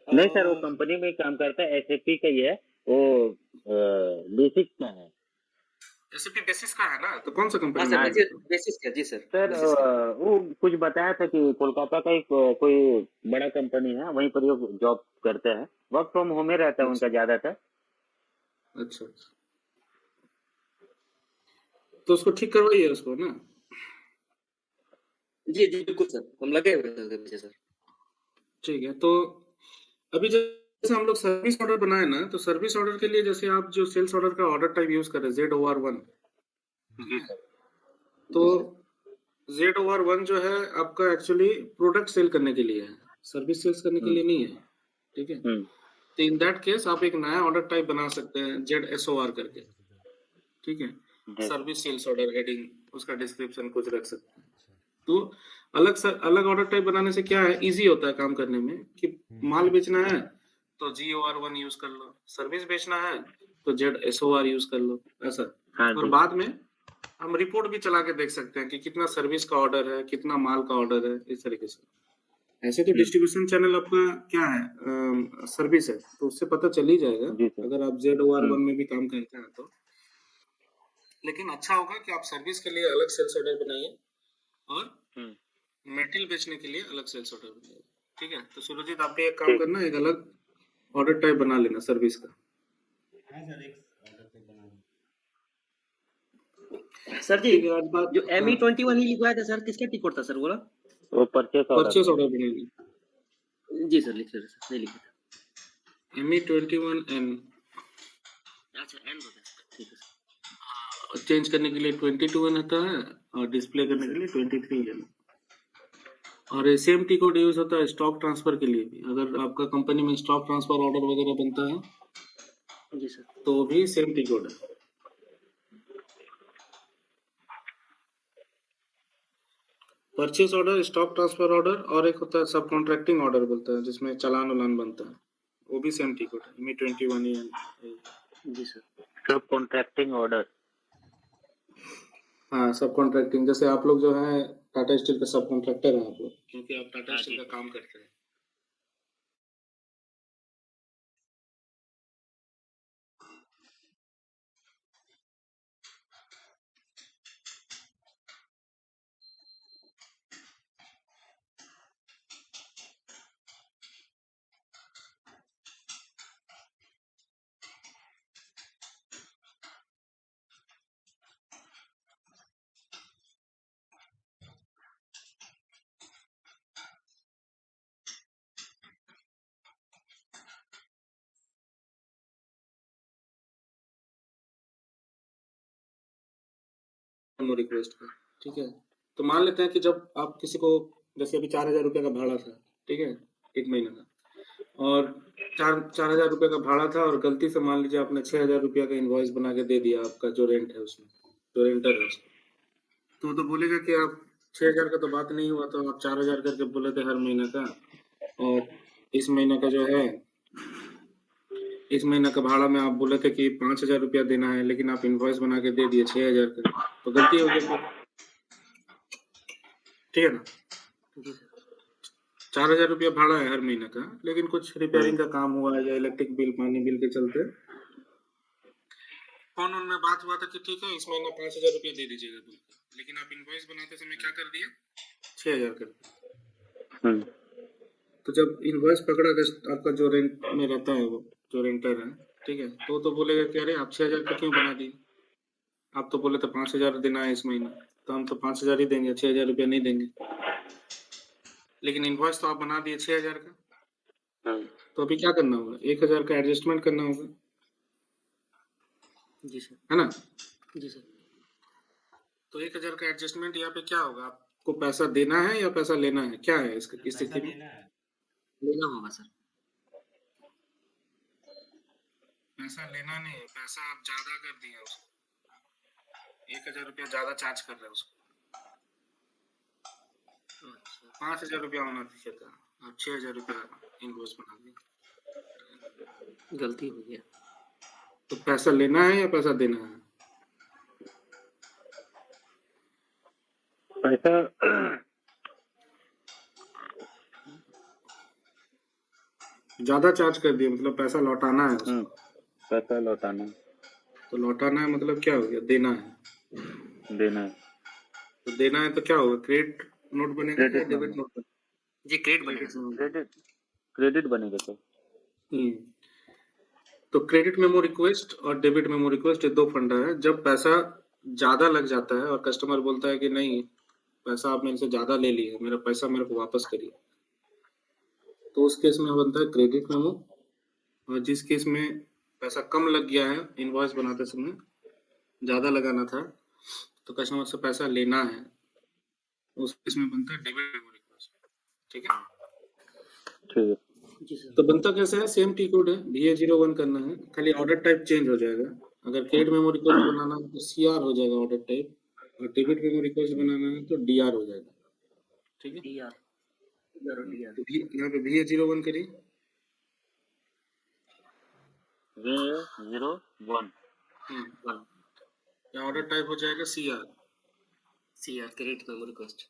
नहीं सर, वो कंपनी में काम करता है, एसएपी का ही है, वो बेसिक का है। एसएपी बेसिस का है ना, तो कौन सा हाँ कंपनी सर, में? बेसिस का, जी सर, सर बेसिस का। वो कुछ बताया था कि कोलकाता का एक कोई बड़ा कंपनी है, वहीं पर ये जॉब करते हैं, वर्क फ्रॉम होम ही रहता है उनका ज्यादातर। अच्छा, तो उसको ठीक करवाइए उसको ना। जी जी बिल्कुल सर, हम लगे हुए हैं उसके पीछे सर। ठीक है, तो अभी जैसे हम लोग सर्विस ऑर्डर बनाए ना, तो सर्विस ऑर्डर के लिए जैसे आप जो सेल्स ऑर्डर का ऑर्डर टाइप यूज कर रहे हैं ZOR1, जी सर। तो ZOR1 जो है आपका एक्चुअली प्रोडक्ट सेल करने के लिए है, सर्विस सेल्स करने के लिए नहीं है, ठीक है। तो इन दैट केस आप एक नया ऑर्डर टाइप बना सकते हैं ZSOR करके, ठीक है। सर्विस सेल्स ऑर्डर हेडिंग, उसका डिस्क्रिप्शन कुछ रख सकते हैं। तो अलग ऑर्डर टाइप बनाने से क्या है, इजी होता है काम करने में, कि माल बेचना है तो GOR1 यूज कर लो, सर्विस बेचना है तो ZSOR यूज कर लो, ऐसा। हाँ और जी। बाद में हम रिपोर्ट भी चला के देख सकते हैं कि कितना सर्विस का ऑर्डर है, कितना माल का ऑर्डर है, इस तरीके से। ऐसे तो डिस्ट्रीब्यूशन चैनल आपका क्या है, सर्विस है, तो उससे पता चल ही जाएगा जी सर। अगर आप ZOR1 में भी काम करते हैं तो। लेकिन अच्छा होगा कि आप सर्विस के लिए अलग सेल्स ऑर्डर बनाइए और मेटेरियल बेचने के लिए अलग सेल्स ऑर्डर बनाइए, ठीक है। तो सूरजीत, आप भी एक काम करना, एक अलग ऑर्डर टाइप बना लेना सर्विस का। हाँ सर, एक ऑर्डर पे बना दूँ। सर जी, ठीक है, आज बात जो ME21 ही लिखवाया था सर, किसका टिक कोड था सर बोला? वो परचेस परचेस ऑर्डर। ऑर्डर बनाइए, जी सर, लिख सर, नहीं लिखा था। ME21N अच्छा, एन होता है, ठीक है सर। चेंज करने के लिए 22N होता है और डिस्प्ले करने के लिए 23N। और सेम टी कोड यूज होता है स्टॉक ट्रांसफर के लिए भी, अगर आपका कंपनी में स्टॉक ट्रांसफर ऑर्डर वगैरह बनता है जी सर। तो भी सेम टी कोड है। Purchase order, stock transfer order, और एक होता है सब कॉन्ट्रैक्टिंग ऑर्डर बोलता है, जिसमें चालान उलान बनता है, वो भी सेम टी कोड है, ME21N। जी सर। सब कॉन्ट्रैक्टिंग ऑर्डर। हाँ, सब कॉन्ट्रैक्टिंग, जैसे आप लोग जो है टाटा स्टील का सब कॉन्ट्रैक्टर हैं आप लोग, क्योंकि आप टाटा स्टील का काम करते हैं। रिक्वेस्ट का, ठीक है। तो मान लेते हैं कि जब आप किसी को, जैसे अभी 4,000 रुपये का भाड़ा था, ठीक है, एक महीने का, और 4,000 रुपये का भाड़ा था, और गलती से मान लीजिए आपने 6,000 रुपये का इनवॉइस बना के दे दिया, आपका जो रेंट है उसमें, जो रेंटर है उसमें, तो बोलेगा कि आप 6,000 का तो बात नहीं हुआ, तो आप 4,000 करके बोले थे हर महीने का, और इस महीने का जो है, इस महीने का भाड़ा में आप बोले थे कि 5,000 रुपया देना है, लेकिन आप इनवॉइस बना के दे दिए 6,000 का, तो गलती हो गई, ठीक है ना। जी सर। 4,000 रुपया भाड़ा है हर महीने का, लेकिन कुछ रिपेयरिंग का काम हुआ है या इलेक्ट्रिक बिल, पानी बिल के चलते फोन में बात हुआ था कि ठीक है इस महीने 5,000 रुपया दे दीजिएगा, लेकिन आप इनवॉइस बनाते समय क्या कर दिए, 6,000 कर दिए। तो जब इनवॉइस पकड़ा गया, आपका जो रेंट में रहता है, वो जो रेंटर है, ठीक है, तो बोलेगा कि अरे आप 6,000 का क्यों बना दिए, आप तो बोले तो 5,000 देना है इस महीने, तो हम तो 5,000 ही देंगे, 6,000 रुपया नहीं देंगे, लेकिन इनवॉइस तो आप बना दिए 6,000 का। तो अभी क्या करना होगा, 1,000 का एडजस्टमेंट करना होगा, जी सर। है ना। जी सर। तो 1,000 का एडजस्टमेंट यहाँ पे क्या होगा, आपको पैसा देना है या पैसा लेना है, क्या है इसकी स्थिति में? लेना होगा सर। पैसा लेना नहीं है, पैसा आप ज्यादा कर दिए उसको, 1,000 रुपया ज्यादा चार्ज कर रहे हैं उसको, 5,000 रुपया होना चाहिए था, आप 6,000 रुपया इनवॉइस बना दिए, गलती हो गया। तो पैसा लेना है या पैसा देना है? पैसा ज्यादा चार्ज कर दिए, मतलब पैसा लौटाना है उसको। पैसा लौटाना। तो लौटाना है मतलब क्या हो गया, देना है। देना है, तो देना है तो क्या होगा, क्रेडिट नोट बनेगा या क्रेडिट डेबिट नोट बनेगा? जी क्रेडिट बनेगा क्रेडिट सर। नोट। क्रेडिट बनेगा सर। तो क्रेडिट मेमो रिक्वेस्ट और डेबिट मेमो रिक्वेस्ट, ये दो फंडा है। जब पैसा ज्यादा लग जाता है और कस्टमर बोलता है कि नहीं, पैसा आप मेरे से ज्यादा ले लिए, मेरा पैसा मेरे को वापस करिए, तो उस केस में बनता है क्रेडिट मेमो। और जिस केस में पैसा कम लग गया है, इनवॉइस बनाते समय ज्यादा लगाना था, तो कस्टमर से पैसा लेना है, उस केस में बनता है डेबिट मेमो रिक्वेस्ट। ठीक है, ठीक है, जी सर। तो बनता कैसे है, सेम टी कोड है, BA01 करना है, खाली ऑर्डर टाइप चेंज हो जाएगा। अगर क्रेडिट मेमो रिक्वेस्ट बनाना है तो CR हो जाएगा ऑर्डर टाइप, और डेबिट मेमो रिक्वेस्ट बनाना है तो DR हो जाएगा। ठीक है, DR तो यहाँ पे BA01 करिए, VA01 या ऑर्डर टाइप हो जाएगा CR। Credit memo request.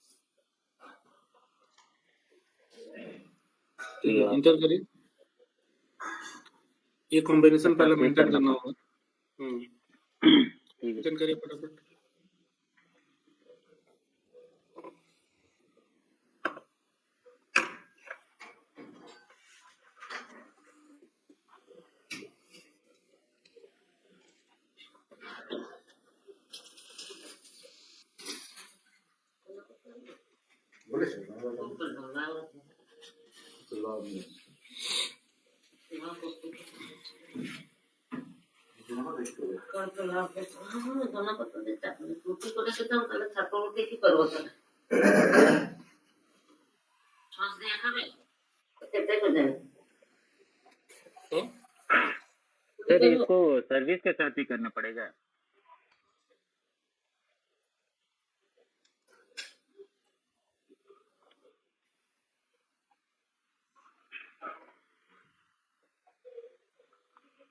ठीक है, इंटर करिए। ये कॉम्बिनेशन पहले मेंटेन करना होगा। ठीक है, मेंटेन करिए फटाफट। सर इसको सर्विस के साथ ही करना पड़ेगा।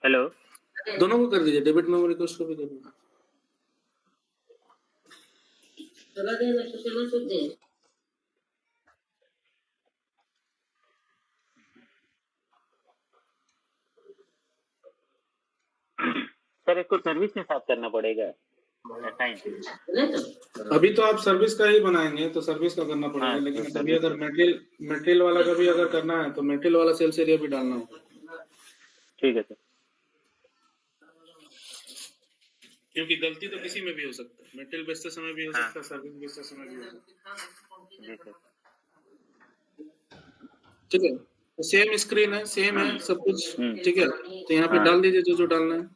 हेलो, दोनों को कर दीजिए, डेबिट मेमो रिक्वेस्ट को भी कर दीजिए। सर इसको सर्विस के साथ करना पड़ेगा टाइम। अभी तो आप सर्विस का ही बनाएंगे तो सर्विस का करना पड़ेगा, हाँ, लेकिन तो अभी अगर मटेरियल वाला का भी अगर करना है तो मटेरियल वाला सेल्स एरिया भी डालना होगा। ठीक है सर। क्योंकि गलती तो किसी में भी हो सकता है, मटेरियल बेचते समय भी हो हाँ। सकता है, सर्विस बेचते समय भी हो सकता जी सर। है। ठीक है, तो सेम स्क्रीन है, सेम है सब कुछ। ठीक है, तो यहाँ पे हाँ। डाल दीजिए जो डालना है।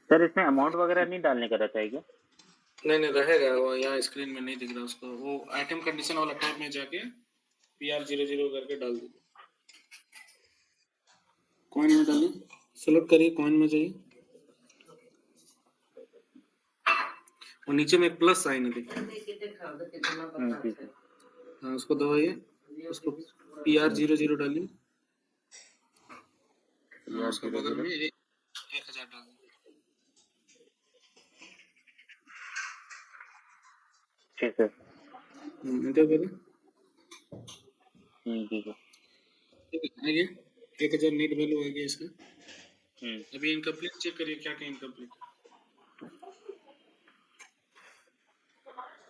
सर इसमें अमाउंट वगैरह नहीं डालने का रहता है क्या? नहीं रहेगा, वो यहाँ स्क्रीन में नहीं दिख रहा उसको। वो आइटम कंडीशन वाला टैब में जाके PR00 करके डाल दीजिए। कॉइन में डालिए, सेलेक्ट करिए, कॉइन में जाइए, और नीचे में एक प्लस साइन है देखिए। हाँ, उसको दबाइए, उसको PR00 डालिए, उसके बगल में 1000 डाल दीजिए। ठीक है। इंटर करिए। ठीक है। आइए, 1000 नेट वैल्यू आ गया इसका। अभी इनकम्प्लीट चेक करिए, क्या क्या incomplete.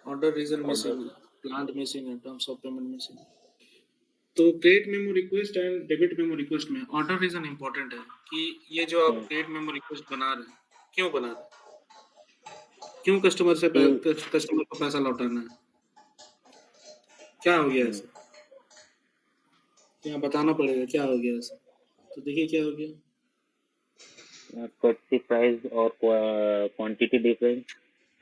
Order reason missing, plant missing है, टर्म्स ऑफ पेमेंट मिसिंग। तो credit memo request and debit memo request में ऑर्डर रीजन इंपॉर्टेंट है कि ये जो आप क्रेडिट मेमो रिक्वेस्ट बना रहे हैं, क्यों बना रहे हैं, क्यों कस्टमर को पैसा लौटाना है, क्या हो गया ऐसा, यहाँ बताना पड़ेगा क्या हो गया ऐसा। तो देखिए क्या हो गया, कट प्राइस और क्वांटिटी डिफरेंस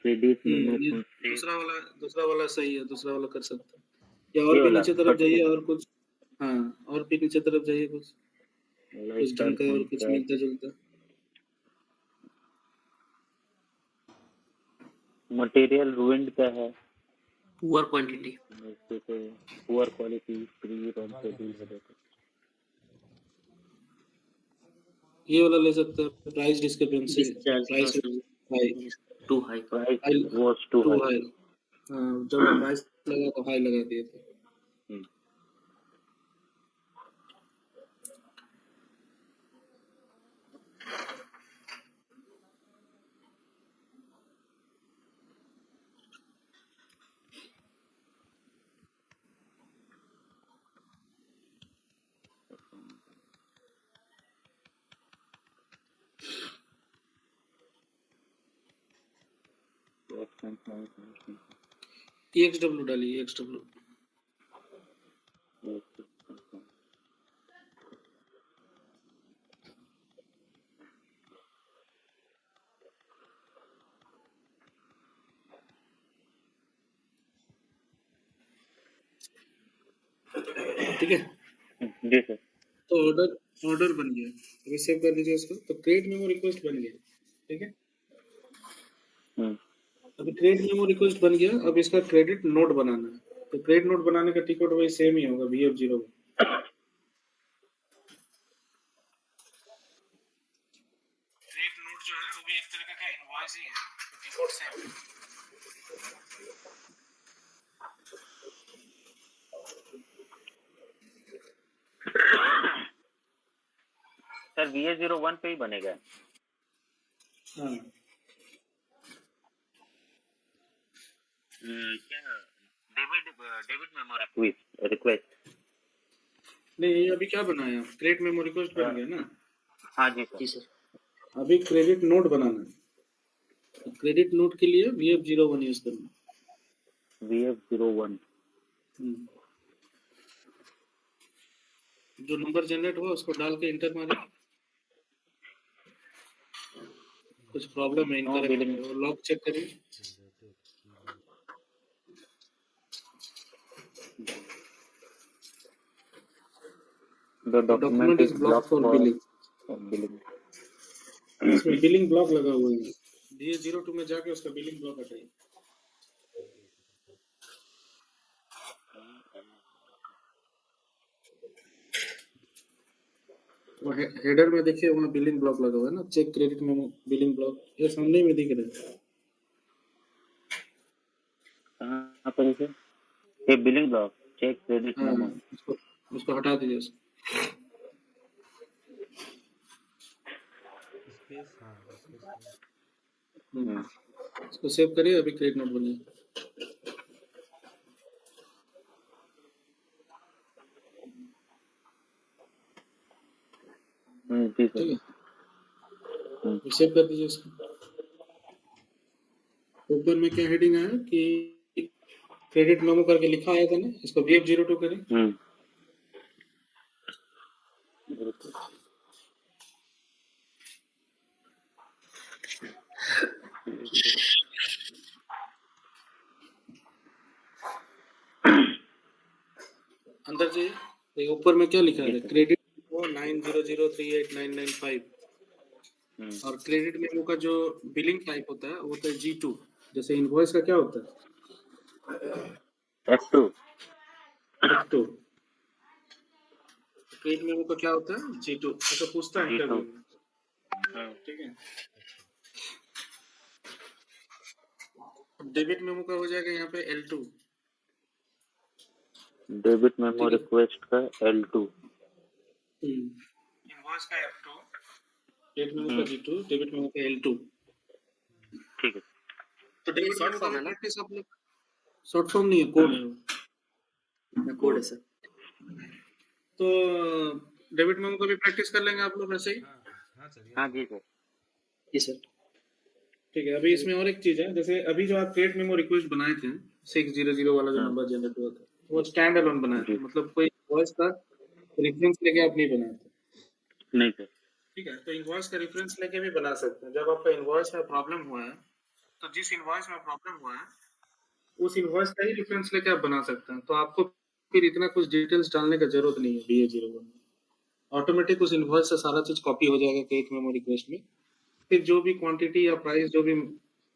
3D ये दूसरा वाला सही है, दूसरा वाला कर सकते हैं। या और ये भी वाला नीचे तरफ कट जाइए और कुछ, हाँ और भी नीचे तरफ जाइए कुछ ढंग का और कुछ मिलता जुलता। मटेरियल रूइंड का है, poor quantity, poor quality, free raw material. ये वाला ले सकते हैं, price discrepancy, price high, too high, price was too high. जब प्राइस लगा तो हाई लगा दिए थे। EXW डालिए, EXW। ठीक है जी सर। तो ऑर्डर बन गया, अभी सेव कर दीजिए इसको। तो क्रिएट मेमो रिक्वेस्ट बन गया, ठीक है। अभी क्रिएट मेमो रिक्वेस्ट बन गया, अब इसका क्रेडिट नोट बनाना है। तो क्रेडिट नोट बनाने का टिकट वही सेम ही होगा, VF0। क्रेडिट नोट जो है वो भी एक तरीके का इनवॉइस ही है, टिकट सेम है। सर VA01 पे ही बनेगा। हाँ क्या डेबिट मेमो रिक्वेस्ट? नहीं, ये अभी क्या बनाया, क्रेडिट मेमो रिक्वेस्ट बन गया ना। हाँ जी सर। अभी क्रेडिट नोट बनाना है। क्रेडिट नोट के लिए VF01 यूज करना। VF01 जो नंबर जनरेट हुआ उसको डाल के इंटर मारे। कुछ प्रॉब्लम है, इनकरेक्ट है, लॉग चेक करिए। The document is blocked for billing. इसमें बिलिंग ब्लॉक लगा हुआ है, VA02 में जाके उसका बिलिंग ब्लॉक हटाइए। वो हेडर में देखिए, वहाँ बिलिंग ब्लॉक लगा हुआ है ना, check credit memo billing block, ये सामने में दिख रहा है। कहाँ पर है? ये billing block, check credit memo. उसको हटा दीजिए उसको। इसको सेव करिए, अभी क्रेडिट नोट बनिए। ठीक है, सेव कर दीजिए इसको। ऊपर में क्या हेडिंग आया कि क्रेडिट मेमो करके लिखा आया था ना, इसको VF02 करें। अंदर जाइए, देखिए ऊपर में क्या लिखा है, क्रेडिट मेमो 900389995। और क्रेडिट मेमो का जो बिलिंग टाइप होता है वो होता है G2। जैसे इनवॉइस का क्या होता है, F2। क्रेडिट मेमो का क्या होता है, G2। ऐसा पूछता है इंटरव्यू में, ठीक है। डेबिट मेमो का हो जाएगा यहाँ पे L2। डेबिट मेमो रिक्वेस्ट का L2। इनवॉइस का F2, क्रेडिट मेमो का G2, डेबिट मेमो का L2। ठीक है। तो डेबिट शॉर्ट फॉर्म है ना, शॉर्ट फॉर्म नहीं है, कोड है, कोड है सर। तो डेबिट मेमो का भी प्रैक्टिस कर लेंगे आप लोग ऐसे ही। हाँ जी सर। जी सर, ठीक है। अभी इसमें और एक चीज है, जैसे अभी जो आप क्रिएट मेमो रिक्वेस्ट बनाए थे 600 वाला जो नंबर जनरेट हुआ था, वो स्टैंड अलोन बनाए थे, मतलब कोई वॉइस का रेफरेंस लेके आप नहीं बनाए थे। नहीं सर। ठीक है, तो इनवॉइस का रेफरेंस लेके भी बना सकते हैं। जब आपका इनवॉइस में प्रॉब्लम हुआ है, तो जिस इनवॉइस में प्रॉब्लम हुआ है उस इनवॉइस का ही रेफरेंस लेके आप बना सकते हैं। तो आपको फिर इतना कुछ डिटेल्स डालने का जरूरत नहीं है BA01 में। ऑटोमेटिक उस इनवॉइस से सारा चीज कॉपी हो जाएगा क्रिएट मेमो रिक्वेस्ट में। फिर जो भी क्वांटिटी या प्राइस जो भी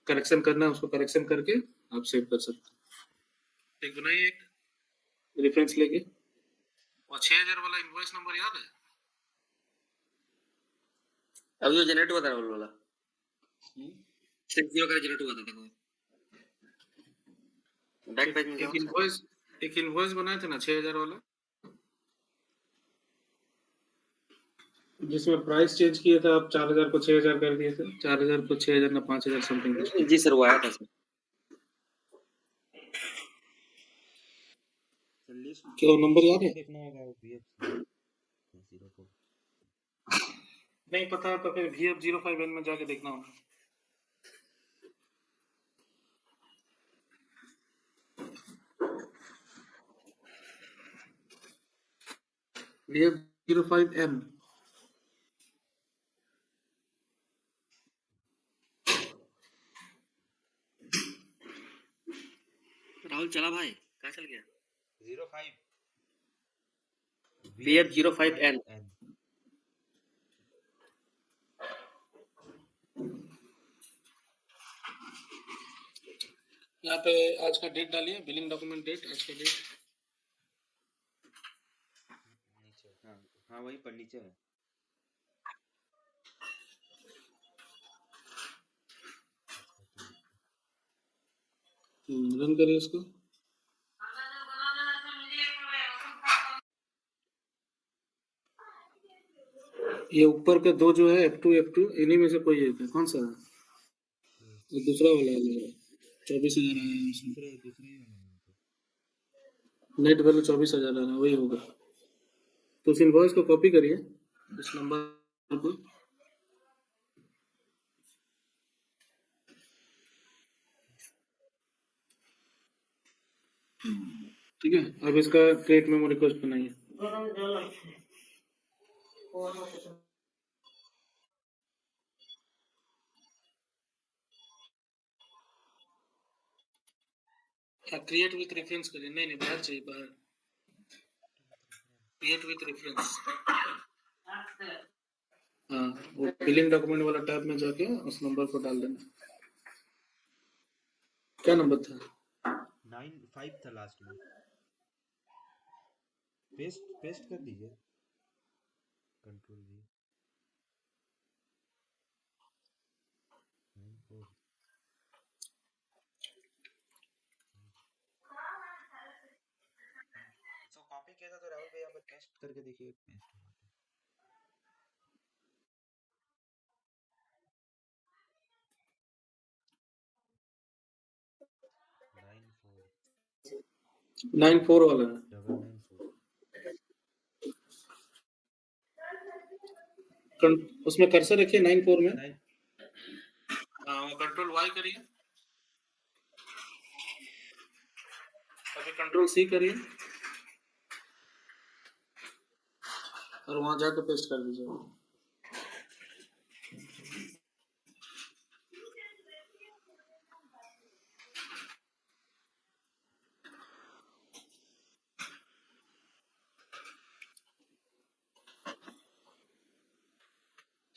करेक्शन करना है उसको करेक्शन करके आप सेव कर सकते हैं। एक बनाइए एक रेफरेंस लेके। और 6000 वाला इनवॉइस नंबर याद है? अब जो जनरेट हुआ था वो वाला 60 का जनरेट हुआ था, देखो बैक पेज में क्या होता है? एक इनवॉइस बनाए थे ना 6000 वाला, जिसमें प्राइस चेंज किया था। आप 4000 को 6000 कर दिए थे, 4000 को 6000 ना 5000 समथिंग। जी सर, वो आया था सर। क्या वो नंबर याद है? देखना होगा VF 04 नहीं पता तो फिर VF05N में जाके देखना होगा। VF05N राहुल चला भाई, कहाँ चल गया? 05 VF05N। यहाँ पे आज का डेट डालिए, बिलिंग डॉक्यूमेंट डेट, आज का डेट। नीचे, हाँ वही पर नीचे है। रन करिए इसको। ये ऊपर के दो जो है F2 इन्हीं में से कोई एक है। कौन सा है? ये दूसरा वाला है, 24,000 आया है उसमें। नेट वैल्यू 24,000 आ रहा है, वही होगा। तो उस इनवॉइस को कॉपी करिए इस नंबर को। ठीक है, अब इसका क्रिएट मेमो रिक्वेस्ट बनाइए। क्रिएट विथ रेफरेंस करिए। नहीं बाहर चाहिए, बाहर क्रिएट विथ रेफरेंस। हाँ, वो बिलिंग डॉक्यूमेंट वाला टैब में जाके उस नंबर को डाल देना। क्या नंबर था? 95 था लास्ट में। पेस्ट कर दीजिए, कंट्रोल V। 94। तो कॉपी किया था तो राहुल भाई यहाँ पर पेस्ट करके देखिए, पेस्ट हुआ था। नाइन 94 वाला है। 994 उसमें कर्सर रखिए 94 में। कंट्रोल Y करिए, अभी कंट्रोल C करिए और वहां जाकर पेस्ट कर दीजिए।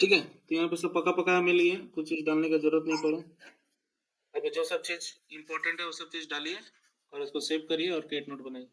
ठीक है, तो यहाँ पे सब पका मिल गया, कुछ चीज डालने का जरूरत नहीं पड़ा। अभी जो सब चीज इंपॉर्टेंट है वो सब चीज डालिए और इसको सेव करिए और क्रिएट नोट बनाइए।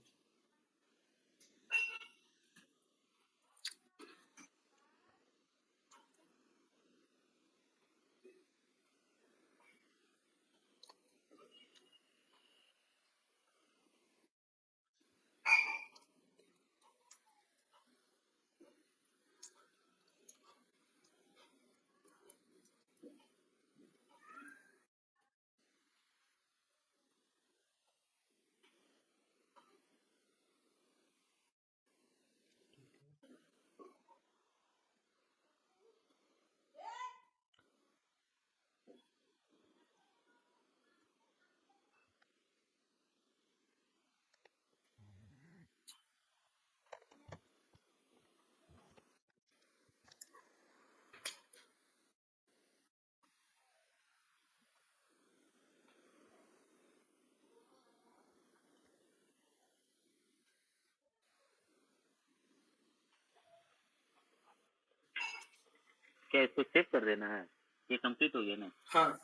क्या इसको सेव कर देना है? ये कंप्लीट हो गया ना? हाँ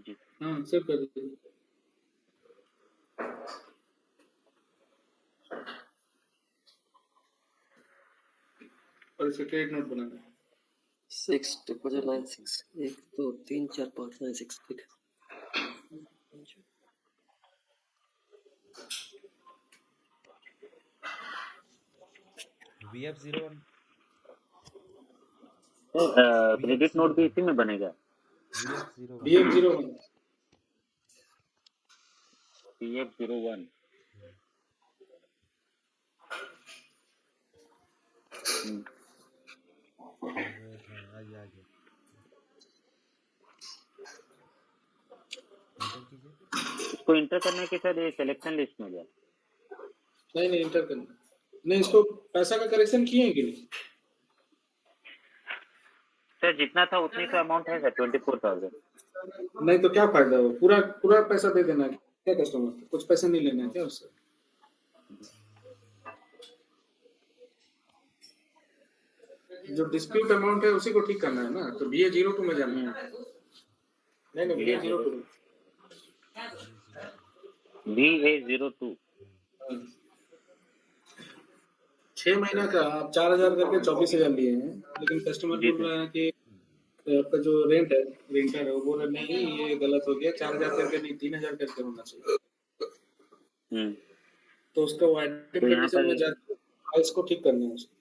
जी हाँ सेव कर दीजिए और इसे क्रेडिट नोट बनाना है 60096 1 2 3 4 5 9 6 ठीक है VF01 क्रेडिट नोट भी इसी में बनेगा। VF01 PF01 आ गया एंटर कीजिए। इसको इंटर करने के साथ ये सिलेक्शन लिस्ट में गया। नहीं इंटर करना नहीं इसको पैसा का करेक्शन किए हैं कि नहीं सर जितना था उतनी तो अमाउंट है सर 24,000। नहीं तो क्या फायदा हो पूरा पूरा पैसा दे देना क्या कस्टमर कुछ पैसा नहीं लेना है क्या उससे जो डिस्प्यूट अमाउंट है उसी को ठीक करना है ना तो BA02 में जाना है नहीं BA02 BA02 6 महीना का आप 4,000 करके 24,000 लिए हैं लेकिन कस्टमर बोल रहा है कि आपका जो रेंट है रेंटर है वो बोल रहा नहीं ये गलत हो गया 4,000 करके नहीं 3,000 करके होना चाहिए तो उसका वो आइटम कंडीशन में जाकर इसको ठीक करना है उसको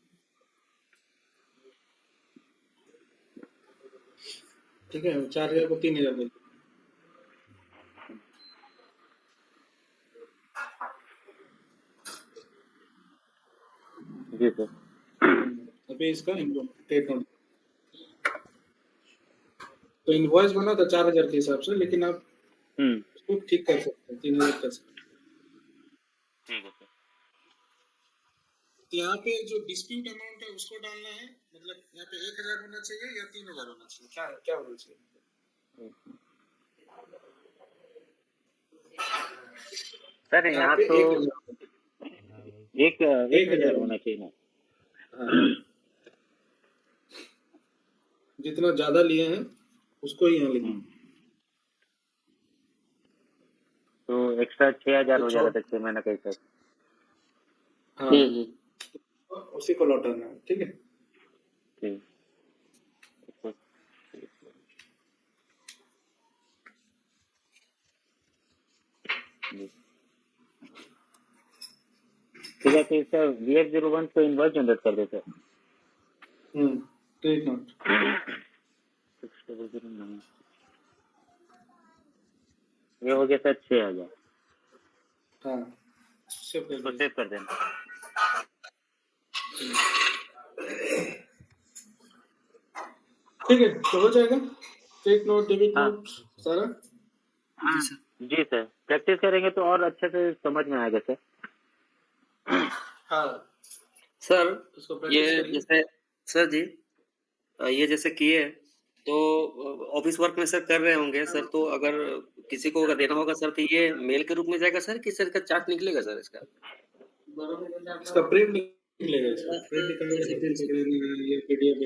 ठीक है 4,000 को 3,000 कर जी सर। अभी इसका क्रेडिट नोट तो इनवॉइस बना था 4,000 के हिसाब से लेकिन आप उसको ठीक कर सकते हैं 3,000 कर सकते हैं ठीक है सर। यहाँ पे जो डिस्प्यूट अमाउंट है उसको डालना है मतलब यहाँ पे 1,000 होना चाहिए या 3,000 होना चाहिए क्या होना चाहिए सर यहाँ तो 1,000 होना चाहिए ना। जितना ज्यादा लिए हैं उसको ही यहाँ लिखना तो एक्स्ट्रा 6,000 हो जाएगा 6 महीने का हिसाब। हाँ उसी को लौटाना है ठीक है ठीक है तो इसका VF01 को इनवॉइस जनरेट कर देते हैं। क्रेडिट नोट 6,009 ये हो गया सर 6,000। हाँ सेव कर देना। ठीक है तो हो जाएगा क्रेडिट नोट डेबिट नोट सारा जी सर प्रैक्टिस करेंगे तो और अच्छे से समझ में आएगा सर। हाँ सर ये जैसे सर जी ये जैसे किए तो ऑफिस वर्क में सर कर रहे होंगे सर तो अगर किसी को अगर देना होगा सर तो ये मेल के रूप में जाएगा सर कि सर का चार्ट निकलेगा सर इसका प्रिंट निकलेगा इसका प्रिंट निकलने से ये PDF